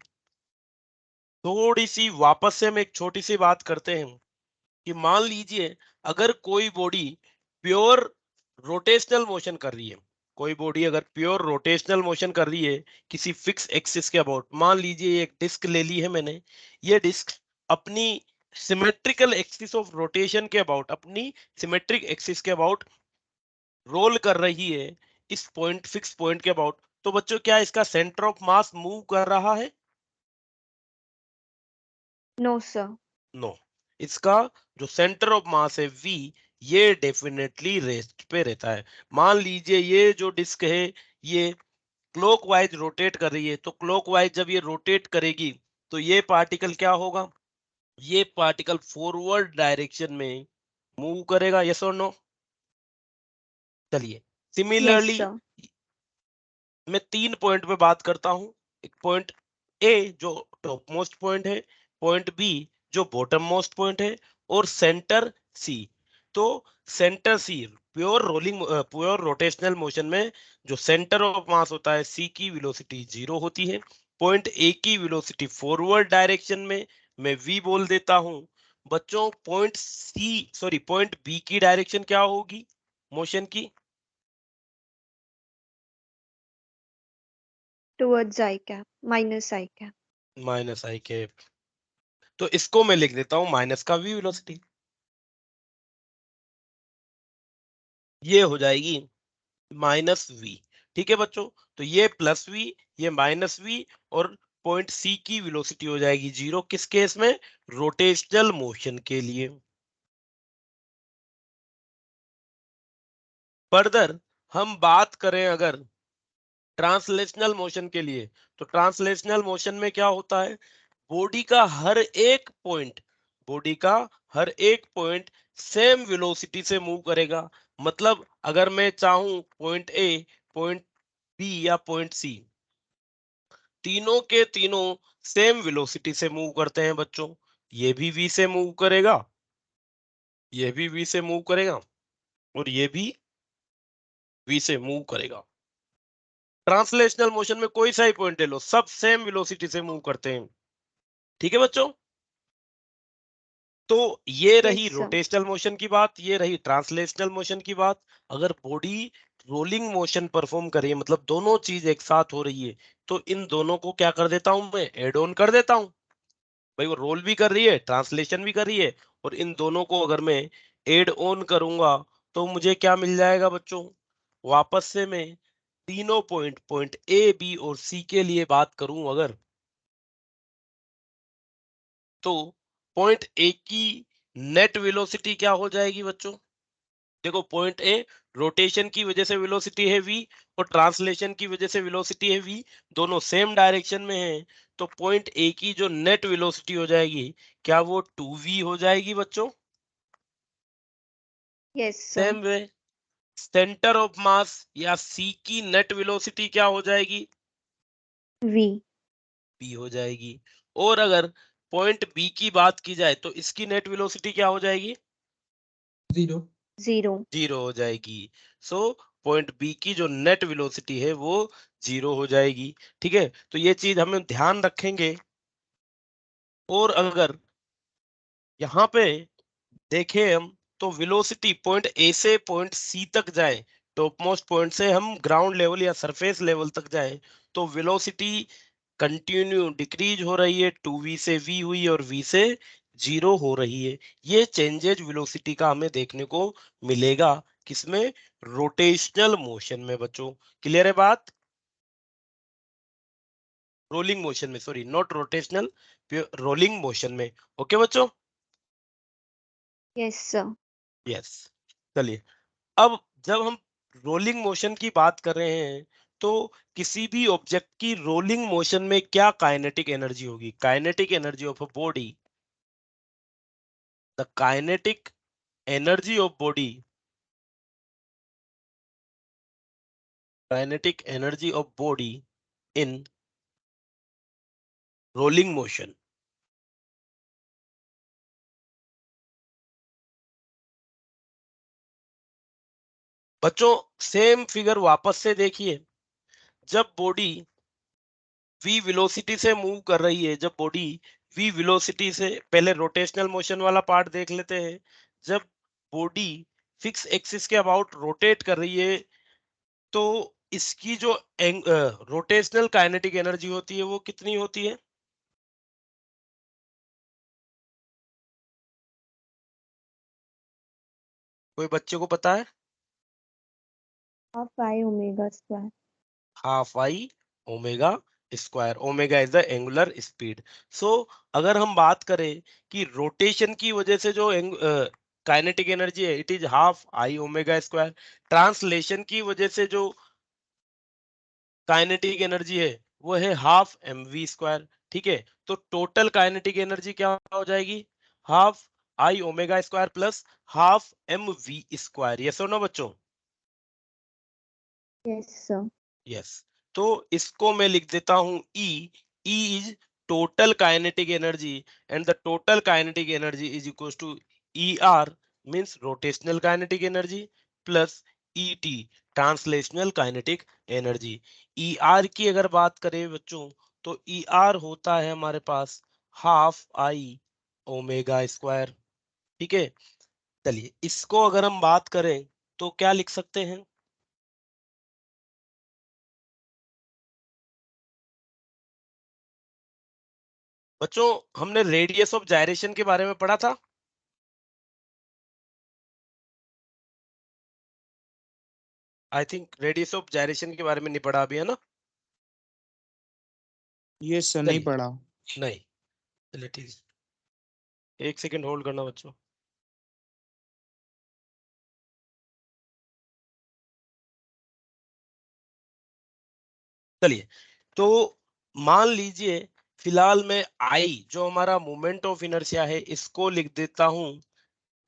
थोड़ी सी वापस से हम एक छोटी सी बात करते हैं कि मान लीजिए अगर कोई बॉडी प्योर रोटेशनल मोशन कर रही है, कोई बॉडी अगर प्योर रोटेशनल मोशन कर रही है किसी फिक्स एक्सिस के अबाउट, मान लीजिए एक डिस्क ले ली है मैंने, ये डिस्क अपनी सिमेट्रिकल एक्सिस ऑफ रोटेशन के अबाउट, अपनी सिमेट्रिक एक्सिस के अबाउट रोल कर रही है, इस पॉइंट फिक्स पॉइंट के अबाउट, तो बच्चों क्या इसका सेंटर ऑफ मास मूव कर रहा है? No sir. नो, इसका जो सेंटर ऑफ मास है V, ये डेफिनेटली रेस्ट पे रहता है। मान लीजिए ये जो डिस्क है ये क्लॉकवाइज रोटेट कर रही है, तो क्लॉकवाइज जब ये रोटेट करेगी तो ये पार्टिकल क्या होगा? ये पार्टिकल फॉरवर्ड डायरेक्शन में मूव करेगा, यस और नो? चलिए, यस सिमिलरली सर। मैं 3 पॉइंट पे बात करता हूं। एक पॉइंट ए जो टॉप मोस्ट पॉइंट है, पॉइंट बी जो बॉटम मोस्ट पॉइंट है, और सेंटर सी। तो centre C pure rotational motion में जो सेंटर ऑफ मास होता है सी की वेलोसिटी 0 होती है। पॉइंट ए की वेलोसिटी फॉरवर्ड डायरेक्शन में मैं वी बोल देता हूं। बच्चों पॉइंट बी की डायरेक्शन क्या होगी मोशन की? टुवर्ड्स आई कैप, माइनस आई कैप। माइनस आई कैप। तो इसको मैं लिख देता हूं माइनस का वी वेलोसिटी, ये हो जाएगी माइनस वी। ठीक है बच्चों, तो ये प्लस वी, ये माइनस वी, और पॉइंट सी की वेलोसिटी हो जाएगी 0। किस केस में? रोटेशनल मोशन के लिए। फर्दर हम बात करें अगर ट्रांसलेशनल मोशन के लिए, तो ट्रांसलेशनल मोशन में क्या होता है? बॉडी का हर एक पॉइंट, बॉडी का हर एक पॉइंट सेम वेलोसिटी से मूव करेगा। मतलब अगर मैं चाहूं पॉइंट ए, पॉइंट बी या पॉइंट सी, तीनों के तीनों सेम वेलोसिटी से मूव करते हैं बच्चों। ये भी वी से मूव करेगा, ये भी वी से मूव करेगा, और ये भी वी से मूव करेगा। ट्रांसलेशनल मोशन में कोई सा ही पॉइंट ले लो, सब सेम वेलोसिटी से मूव करते हैं। ठीक है बच्चों, तो ये रही यस सर। रोटेशनल मोशन की बात, ये रही ट्रांसलेशनल मोशन की बात। अगर बॉडी रोलिंग मोशन परफॉर्म कर रही है, मतलब दोनों चीज एक साथ हो रही है, तो इन दोनों को क्या कर देता हूं मैं? एड ऑन कर देता हूं। भाई वो रोल भी कर रही है, ट्रांसलेशन भी कर रही है, और इन दोनों को अगर मैं एड ऑन करूंगा तो मुझे क्या मिल जाएगा बच्चों? वापस से मैं तीनों पॉइंट, पॉइंट ए बी और सी के लिए बात करूं अगर, तो पॉइंट ए की नेट वेलोसिटी क्या हो जाएगी बच्चों? देखो पॉइंट ए रोटेशन की वजह से वेलोसिटी है v और ट्रांसलेशन की वजह से वेलोसिटी है v, दोनों सेम डायरेक्शन में है, तो पॉइंट ए की जो नेट वेलोसिटी हो जाएगी क्या वो 2v हो जाएगी बच्चों? Yes, sir. Same way centre of मास या सी की नेट वेलोसिटी क्या हो जाएगी? V. b हो जाएगी। और अगर पॉइंट बी की बात की जाए तो इसकी नेट वेलोसिटी क्या हो जाएगी? 0. 0. 0 हो जाएगी। सो पॉइंट बी की जो नेट वेलोसिटी है वो 0 हो जाएगी। ठीक है, तो ये चीज हम ध्यान रखेंगे। और अगर यहाँ पे देखें हम तो वेलोसिटी पॉइंट ए से पॉइंट सी तक जाए, टॉप मोस्ट पॉइंट से हम ग्राउंड लेवल या सरफेस लेवल तक जाए, तो वेलोसिटी कंटिन्यू डिक्रीज हो रही है, 2v से v हुई और v से 0 हो रही है। ये चेंजेज वेलोसिटी का हमें देखने को मिलेगा किसमें? रोटेशनल मोशन में बच्चों। क्लियर है बात? रोलिंग मोशन में, sorry not rotational, rolling motion में। ओके बच्चों? Yes, sir. यस। चलिए, अब जब हम रोलिंग मोशन की बात कर रहे हैं तो किसी भी ऑब्जेक्ट की रोलिंग मोशन में क्या काइनेटिक एनर्जी होगी? Kinetic energy of a body, the kinetic energy of body, kinetic energy of body in rolling motion. बच्चों सेम फिगर वापस से देखिए। जब बॉडी v वेलोसिटी से मूव कर रही है, जब बॉडी v वेलोसिटी से, पहले रोटेशनल मोशन वाला पार्ट देख लेते हैं। जब बॉडी फिक्स एक्सिस के अबाउट रोटेट कर रही है तो इसकी जो रोटेशनल काइनेटिक एनर्जी होती है वो कितनी होती है? कोई बच्चे को पता है? Half I omega square. Half I omega square. Omega is the angular speed. So अगर हम बात करें कि रोटेशन की वजह से जो काइनेटिक एनर्जी है, it is half I omega square. Translation की वजह से जो काइनेटिक एनर्जी है वो है हाफ एम वी स्क्वायर। ठीक है, तो टोटल काइनेटिक एनर्जी क्या हो जाएगी? Half I omega square plus half M we square. Yes और नो बच्चों? Yes, sir. यस। तो इसको मैं लिख देता हूं E. E is total kinetic energy and the total kinetic energy is equal to E R, means rotational kinetic energy, plus E T, translational kinetic energy. E R की अगर बात करें बच्चों तो ई आर होता है हमारे पास हाफ आई ओमेगा स्क्वायर। ठीक है, चलिए इसको अगर हम बात करें तो क्या लिख सकते हैं? बच्चों हमने रेडियस ऑफ जायरेशन के बारे में पढ़ा था। I think radius of gyration के बारे में नहीं पढ़ा अभी, है ना? यस सर, नहीं चलिए, पढ़ा। नहीं, चलिए ठीक है, एक सेकंड होल्ड करना बच्चों। चलिए, तो मान लीजिए फिलहाल मैं आई जो हमारा मोमेंट ऑफ इनर्शिया है इसको लिख देता हूं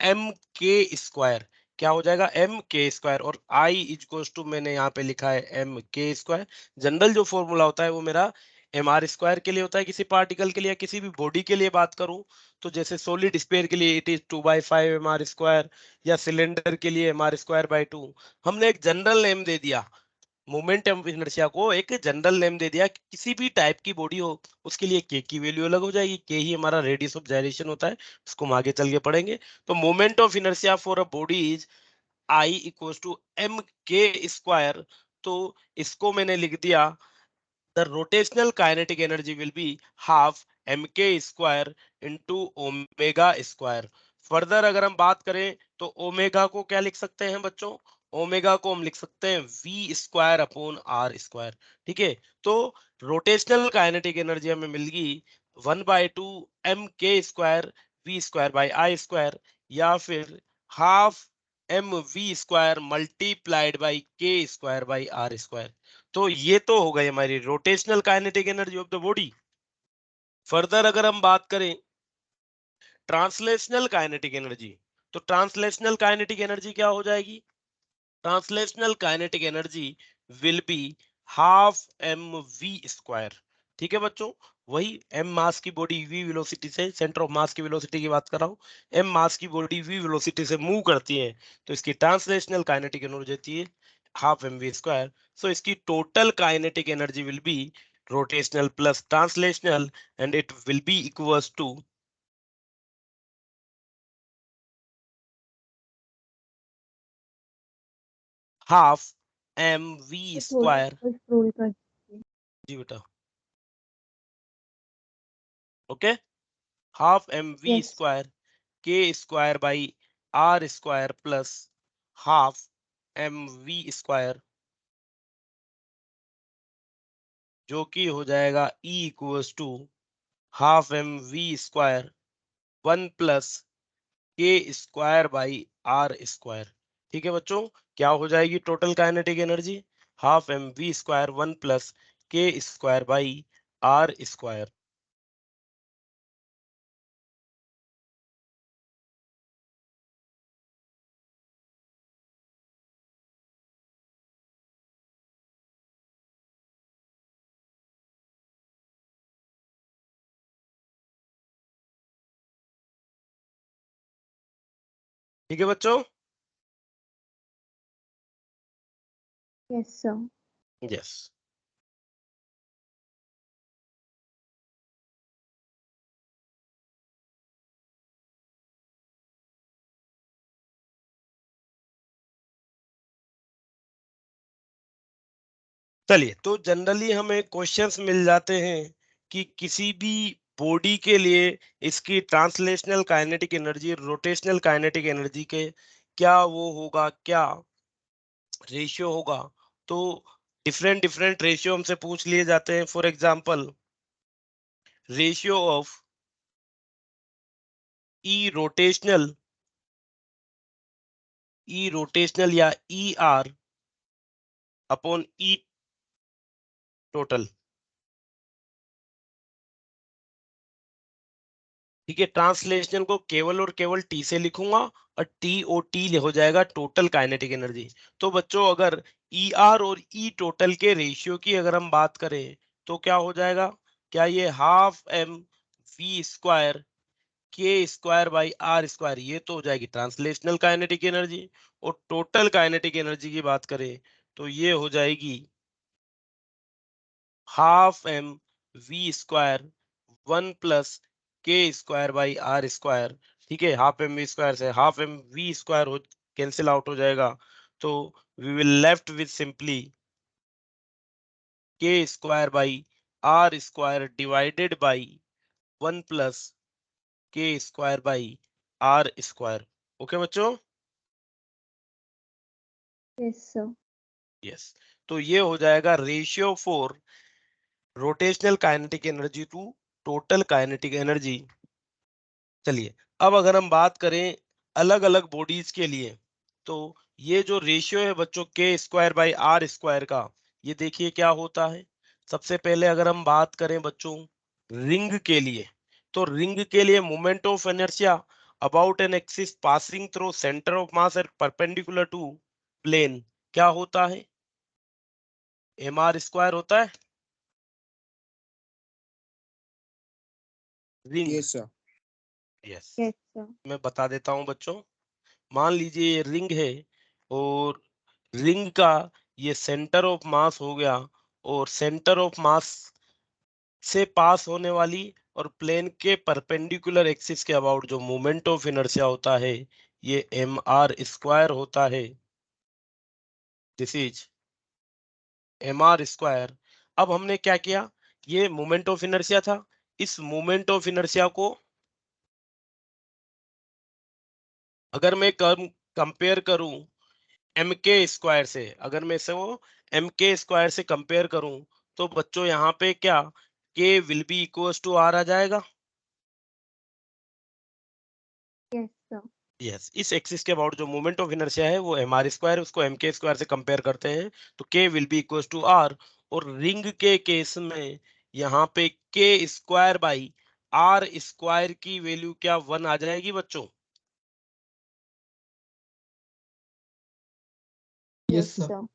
एम के स्क्वायर। क्या हो जाएगा? एम के स्क्वायर। और आई इज टू, मैंने यहाँ पे लिखा है एम के स्क्वायर। जनरल जो फॉर्मूला होता है वो मेरा एम आर स्क्वायर के लिए होता है, किसी पार्टिकल के लिए या किसी भी बॉडी के लिए बात करूं तो जैसे सॉलिड स्फीयर के लिए it is 2/5 m are square, या सिलेंडर के लिए एम आर स्क्वायर बाई 2। हमने एक जनरल नेम दे दिया मोमेंट ऑफ इनर्शिया को, एक जनरल नेम दे दिया। किसी भी टाइप की बॉडी हो उसके लिए के की वैल्यू अलग हो जाएगी। के ही हमारा रेडियस ऑफ जायरेशन होता है, उसको हम आगे चल के पढ़ेंगे। तो moment of inertia for a body is I equals to m के स्क्वायर। तो इसको मैंने लिख दिया the rotational kinetic energy will be half mk square into omega square। Further अगर हम बात करें तो ओमेगा को क्या लिख सकते हैं बच्चों? ओमेगा को हम लिख सकते हैं v square upon r square. ठीक है, तो रोटेशनल काइनेटिक एनर्जी हमें मिल गई 1/2 एम के square v square by I square, या फिर half M we square multiplied by k square by are square. तो ये तो हो गई हमारी rotational kinetic energy of the body. Further अगर हम बात करें ट्रांसलेशनल काइनेटिक एनर्जी, तो ट्रांसलेशनल काइनेटिक एनर्जी क्या हो जाएगी? Translational kinetic energy will be half M we square. ठीक है बच्चों, वही एम मास की बॉडी वी वेलोसिटी से, सेंटर ऑफ मास की वेलोसिटी की बात कर रहा हूँ, एम मास की बॉडी वी वेलोसिटी से मूव करती है, तो इसकी ट्रांसलेशनल काइनेटिक एनर्जी होती है half M we square. So इसकी total kinetic energy will be rotational plus translational, and it will be equals to half M we square. Roll कर जी बेटा, okay, half M V yes square K square by are square plus half M we square, जो कि हो जाएगा E equals to half M we square 1 plus के square by are square. ठीक है बच्चों, क्या हो जाएगी total kinetic energy? Half M we square 1 plus के स्क्वायर बाई आर स्क्वायर। ठीक है बच्चों? Yes sir yes. चलिए, तो जनरली हमें क्वेश्चंस मिल जाते हैं कि किसी भी बॉडी के लिए इसकी translational kinetic energy, rotational kinetic energy के क्या वो होगा, क्या रेशियो होगा। तो डिफरेंट डिफरेंट रेशियो हमसे पूछ लिए जाते हैं। For example, ratio of E rotational या ई आर अपॉन ई टोटल। ठीक है, ट्रांसलेशन को केवल और केवल टी से लिखूंगा, और टी ओ टी हो जाएगा टोटल काइनेटिक एनर्जी। तो बच्चों, अगर ई आर और ई टोटल के रेशियो की अगर हम बात करें, तो क्या हो जाएगा? क्या ये half M we square K square by are square, ये तो हो जाएगी ट्रांसलेशनल काइनेटिक एनर्जी। और टोटल काइनेटिक एनर्जी की बात करें, तो ये हो जाएगी half M we square 1 plus के स्क्वायर बाई आर स्क्वायर। ठीक है, हाफ एम वी स्क्वायर से हाफ एम वी स्क्वायर हो कैंसिल आउट हो जाएगा, तो we will left with simply K square by are square divided by 1 plus के square by are square. Okay बच्चों? Yes sir yes. तो ये हो जाएगा ratio for rotational kinetic energy to total kinetic energy. चलिए, अब अगर हम बात करें अलग अलग बॉडीज के लिए, तो ये जो रेशियो है बच्चों के स्क्वायर बाई आर स्क्वायर का, ये देखिए क्या होता है। सबसे पहले अगर हम बात करें बच्चों रिंग के लिए, तो रिंग के लिए moment of inertia about an axis passing through centre of mass at perpendicular to plane क्या होता है? एम आर स्क्वायर होता है। Ring, Yes, sir. Yes, yes sir मैं बता देता हूं बच्चों। मान लीजिए ये रिंग है, और रिंग का ये सेंटर ऑफ मास हो गया, और सेंटर ऑफ मास से पास होने वाली और प्लेन के परपेंडिकुलर एक्सिस के अबाउट जो मोमेंट ऑफ इनर्शिया होता है, ये एम आर स्क्वायर होता है। This is m are square. अब हमने क्या किया, ये मोमेंट ऑफ इनर्शिया था, इस मोमेंट ऑफ इनर्शिया को अगर मैं कंपेयर करूं एम के स्क्वायर से, अगर मैं इसे वो एम के स्क्वायर से कंपेयर करूं, तो बच्चों यहाँ पे क्या K will be equals to R आ जाएगा। यस सर यस, इस एक्सिस के अबाउट जो मोमेंट ऑफ इनर्शिया है वो एम आर स्क्वायर, उसको एम के स्क्वायर से कंपेयर करते हैं तो K will be equal to R. और रिंग के केस में यहाँ पे K square by are square की वैल्यू क्या 1 आ जाएगी बच्चों? Yes, sir. sir.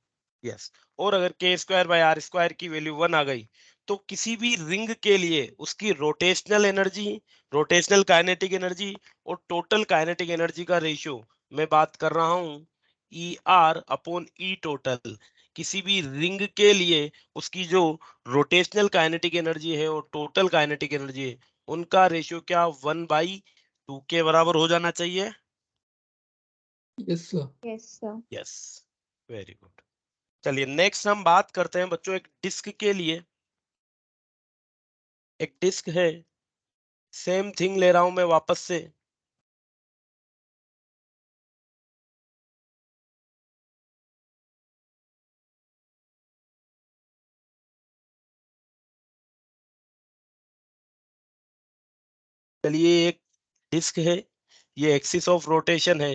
यस। और अगर K square by r square की वैल्यू 1 आ गई तो किसी भी रिंग के लिए उसकी rotational energy, rotational kinetic energy और टोटल काइनेटिक एनर्जी का रेशियो, मैं बात कर रहा हूं ई आर अपॉन ई टोटल, किसी भी रिंग के लिए उसकी जो रोटेशनल काइनेटिक एनर्जी है और टोटल काइनेटिक एनर्जी है उनका रेशियो क्या 1/2 के बराबर हो जाना चाहिए? Yes, sir. Yes, sir. Yes, very good. चलिए नेक्स्ट हम बात करते हैं बच्चों एक डिस्क के लिए। एक डिस्क है, सेम थिंग ले रहा हूं मैं वापस से। चलिए एक डिस्क है, ये एक्सिस ऑफ रोटेशन है।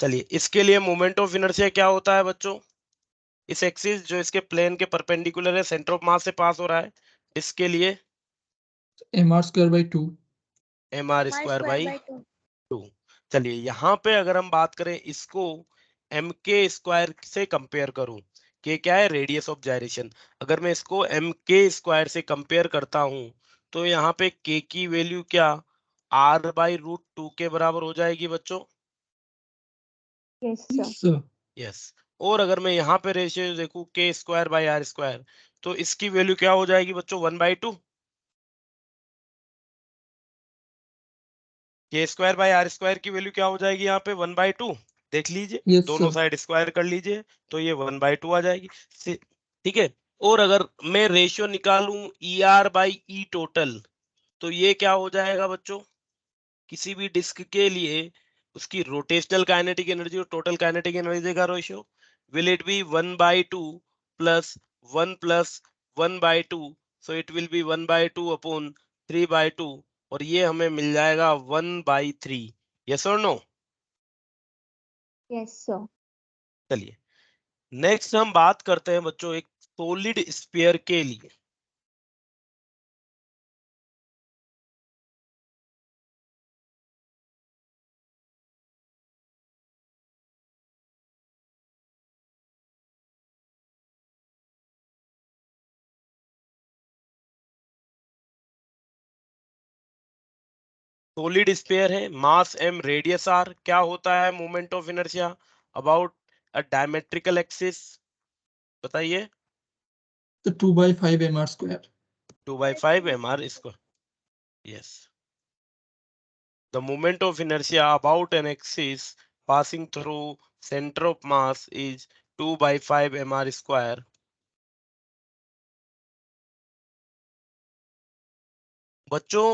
चलिए इसके लिए मोमेंट ऑफ इनर्शिया क्या होता है बच्चों? इस एक्सिस जो इसके प्लेन के परपेंडिकुलर है, सेंटर ऑफ मास से पास हो रहा है, इसके लिए MR square by 2. M are square by 2। चलिए यहाँ पे अगर हम बात करें इसको एम के स्क्वायर से कंपेयर करूं, के क्या है? Radius of gyration. अगर मैं इसको एम के स्क्वायर से कंपेयर करता हूं तो यहाँ पे के की वैल्यू क्या r/√2 के बराबर हो जाएगी बच्चों? Yes, sir. Yes, sir. Yes. और अगर मैं यहाँ पे रेशियो देखूं के स्क्वायर बाई आर स्क्वायर तो इसकी वैल्यू क्या हो जाएगी बच्चों? 1/2। के स्क्वायर बाई आर स्क्वायर की वैल्यू क्या हो जाएगी यहाँ पे? 1/2। देख लीजिए, Yes, दोनों sir. साइड स्क्वायर कर लीजिए तो ये 1/2 आ जाएगी। ठीक है। और अगर मैं रेशियो निकालूं E R by E total तो ये क्या हो जाएगा बच्चों? किसी भी डिस्क के लिए उसकी रोटेशनल काइनेटिक एनर्जी और टोटल काइनेटिक एनर्जी का ratio will it be 1/2 plus 1 plus 1/2, so it will B 1/2 upon 3/2 और ये हमें मिल जाएगा 1/3। यस और नो? Yes, sir. चलिए नेक्स्ट हम बात करते हैं बच्चों एक सॉलिड स्फीयर के लिए। सॉलिड स्फीयर है, मास m, रेडियस r। क्या होता है moment of inertia about a diametrical axis? बताइए। The 2 by 5 MR square. 2/5 mr square। yes, the moment of inertia about an axis passing through center of mass is 2/5 mr square। बच्चों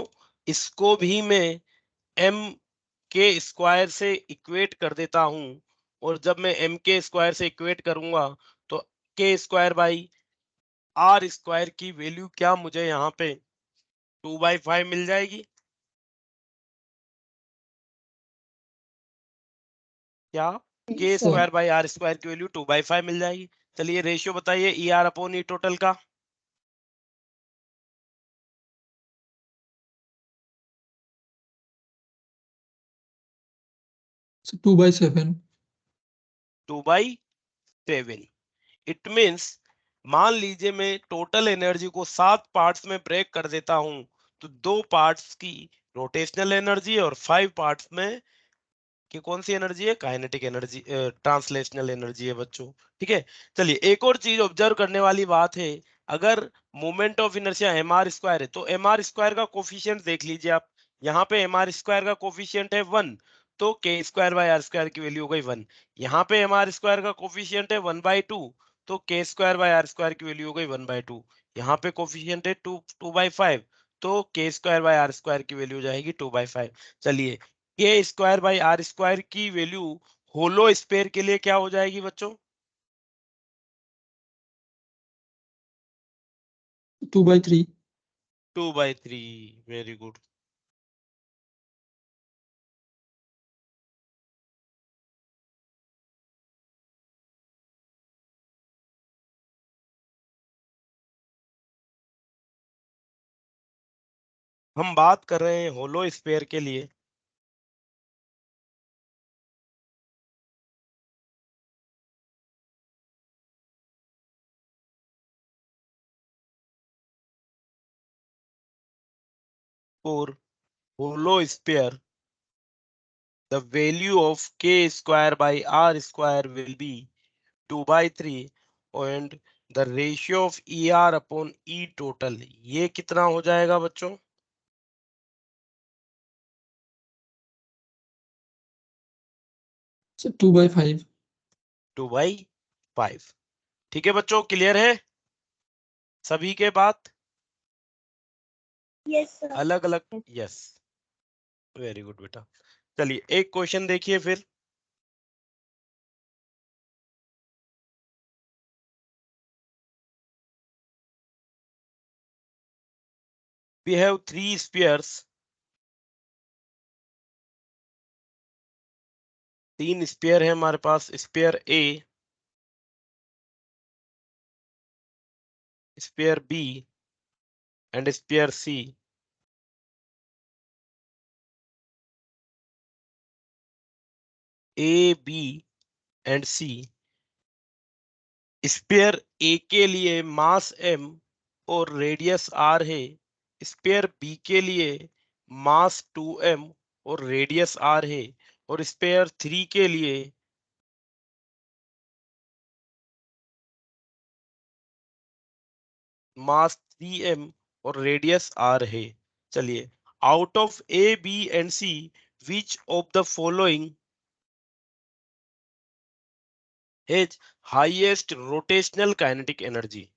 इसको भी मैं m के square से equate कर देता हूं और जब मैं m के स्क्वायर से इक्वेट करूंगा तो k square by are square की वैल्यू क्या मुझे यहाँ पे 2/5 मिल जाएगी? क्या k Yes, sir. Square by are square की वैल्यू 2/5 मिल जाएगी? चलिए रेशियो बताइए E R upon E total का। So 2 by 7. 2/7। इट मीन्स मान लीजिए मैं टोटल एनर्जी को 7 पार्ट्स में ब्रेक कर देता हूं तो 2 पार्ट्स की रोटेशनल एनर्जी और 5 पार्ट्स में कि कौन सी एनर्जी है? काइनेटिक एनर्जी, ट्रांसलेशनल एनर्जी है बच्चों। ठीक है। चलिए एक और चीज ऑब्जर्व करने वाली बात है, अगर moment of inertia m are square है तो एम आर स्क्वायर का कोफिशिएंट देख लीजिए आप। यहाँ पे एम आर स्क्वायर का कोफिशिएंट है 1 तो k square by r square की वैल्यू हो गई 1। यहाँ पे एम आर स्क्वायर का कोफिशिएंट है 1/2 तो k square by r square की वैल्यू हो गई 1/2। यहाँ पे कोफिशिएंट है 2/5 तो k square by r square की वैल्यू हो जाएगी 2/5। चलिए के स्क्वायर बाई आर स्क्वायर की वैल्यू होलो स्फीयर के लिए क्या हो जाएगी बच्चों? 2 by 3. 2/3। Very good. हम बात कर रहे हैं होलो स्फीयर के लिए। For hollow sphere, the value of k square by r square will be 2/3 and the ratio of ER upon E total, ये कितना हो जाएगा बच्चों? So 2/5. 2/5। ठीक है बच्चों, क्लियर है सभी के बात? Yes, sir. अलग अलग, यस, वेरी गुड बेटा। चलिए एक क्वेश्चन देखिए फिर। We have 3 spheres, 3 स्फीयर है हमारे पास। Sphere A, sphere B and sphere C. A, B and C. Sphere A के लिए मास m और रेडियस r है। स्फीयर बी के लिए मास 2m और रेडियस r है। और स्फीयर 3 के लिए मास 3m और रेडियस r है। चलिए, out of A, B and C, which of the following has highest rotational kinetic energy?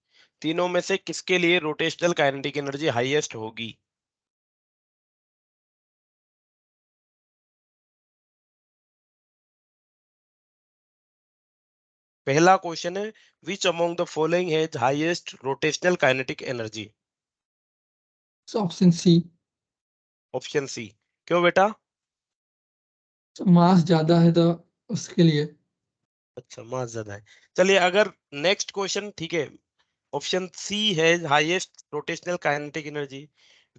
तीनों में से किसके लिए रोटेशनल काइनेटिक एनर्जी हाईएस्ट होगी? पहला क्वेश्चन है, which among the following has highest rotational kinetic energy? So option C. Option C. क्यों बेटा? So मास ज्यादा है तो उसके लिए। अच्छा, मास ज्यादा है। चलिए अगर नेक्स्ट क्वेश्चन, ठीक है, ऑप्शन सी है highest rotational kinetic energy,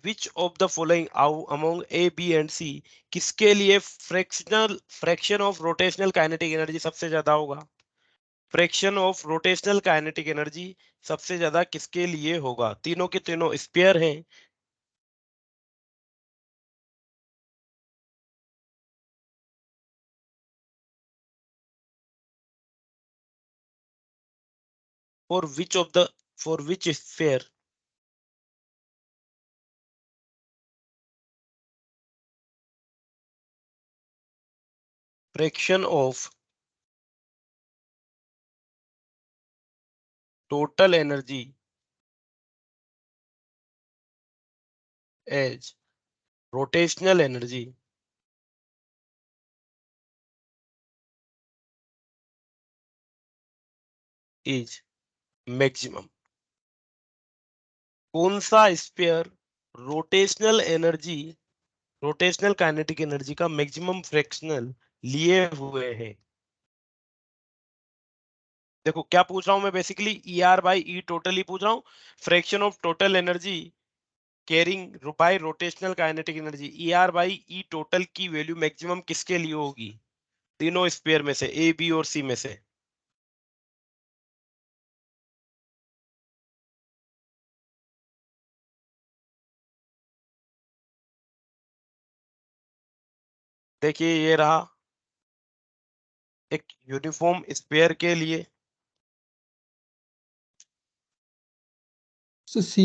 which of the following among A, B and C, किसके लिए fraction of rotational kinetic energy सबसे ज्यादा होगा? Fraction of rotational kinetic energy सबसे ज्यादा किसके लिए होगा? तीनों के तीनों स्फीयर हैं। For which sphere fraction of total energy as rotational energy is maximum? कौन सा स्फीयर रोटेशनल काइनेटिक एनर्जी का मैक्सिमम फ्रैक्शनल लिए हुए है? देखो क्या पूछ रहा हूं मैं, बेसिकली ER/E टोटल ही पूछ रहा हूं। Fraction of total energy carrying by rotational kinetic energy, ER/E total की वैल्यू मैक्सिमम किसके लिए होगी? तीनों स्फीयर में से, ए, बी और सी में से। देखिए ये रहा एक यूनिफॉर्म स्फीयर के लिए। So C.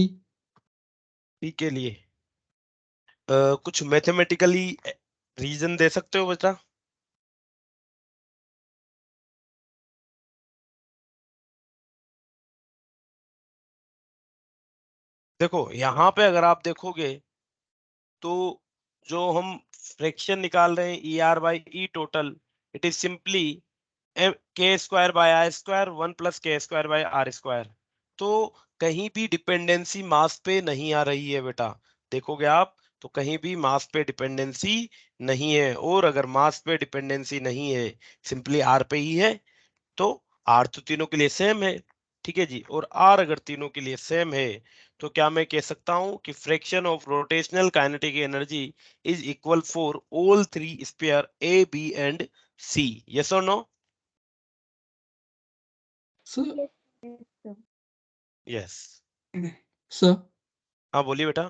सी के लिए कुछ मैथमेटिकली रीजन दे सकते हो बच्चा? देखो यहाँ पे अगर आप देखोगे तो जो हम फ्रैक्शन निकाल रहे हैं ER/E total, it is simply k² / r² 1 + k² / r²। तो कहीं भी डिपेंडेंसी मास पे नहीं आ रही है बेटा। देखोगे आप तो कहीं भी मास पे डिपेंडेंसी नहीं है। और अगर मास पे डिपेंडेंसी नहीं है, सिंपली आर पे ही है, तो आर तो तीनों के लिए सेम है, ठीक है जी। और आर अगर तीनों के लिए सेम है तो क्या मैं कह सकता हूं कि fraction of rotational kinetic energy is equal for all three sphere A, B and C? Yes और no? Sir Yes, sir. Yes. Sir हाँ बोलिए बेटा।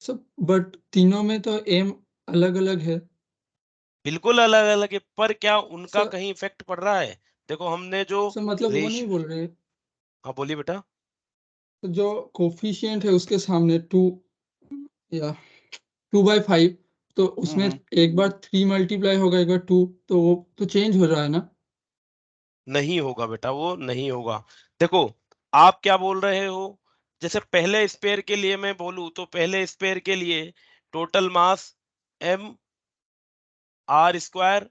सर बट तीनों में तो एम अलग अलग है बिल्कुल अलग अलग है, पर क्या उनका सर। कहीं इफेक्ट पड़ रहा है? देखो हमने जो सर मतलब वो नहीं रेशियो, बोल रहे, हाँ बोलिए बेटा। तो जो कोफिशिएंट है उसके सामने 2 या 2/5, तो उसमें एक बार 3 मल्टीप्लाई होगा, एक बार 2, तो वो तो चेंज हो रहा है ना? नहीं होगा बेटा, वो नहीं होगा। देखो आप क्या बोल रहे हो, जैसे पहले स्पेयर के लिए मैं बोलूं तो पहले स्पेयर के लिए total mass m r square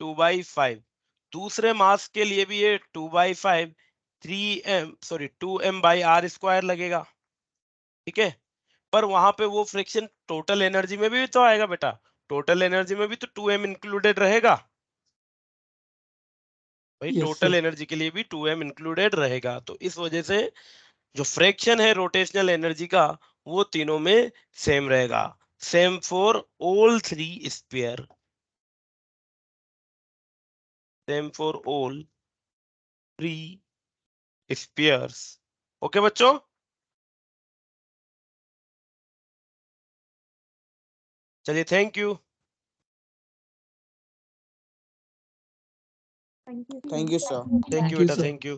2/5, दूसरे मास के लिए भी ये 2/5 2m/r स्क्वायर लगेगा, ठीक है। पर वहां पे वो फ्रिक्शन टोटल एनर्जी में भी तो आएगा बेटा, टोटल एनर्जी में भी तो 2m इंक्लूडेड रहेगा भाई, यस टोटल सर। एनर्जी के लिए भी 2m इंक्लूडेड रहेगा। तो इस वजह से जो फ्रैक्शन है रोटेशनल एनर्जी का वो तीनों में सेम रहेगा, same for all three sphere, same for all three spheres. Okay बच्चों? चलिए thank you. Thank you, sir. Thank you, sir. Thank you thank you बेटा, सर। Thank you.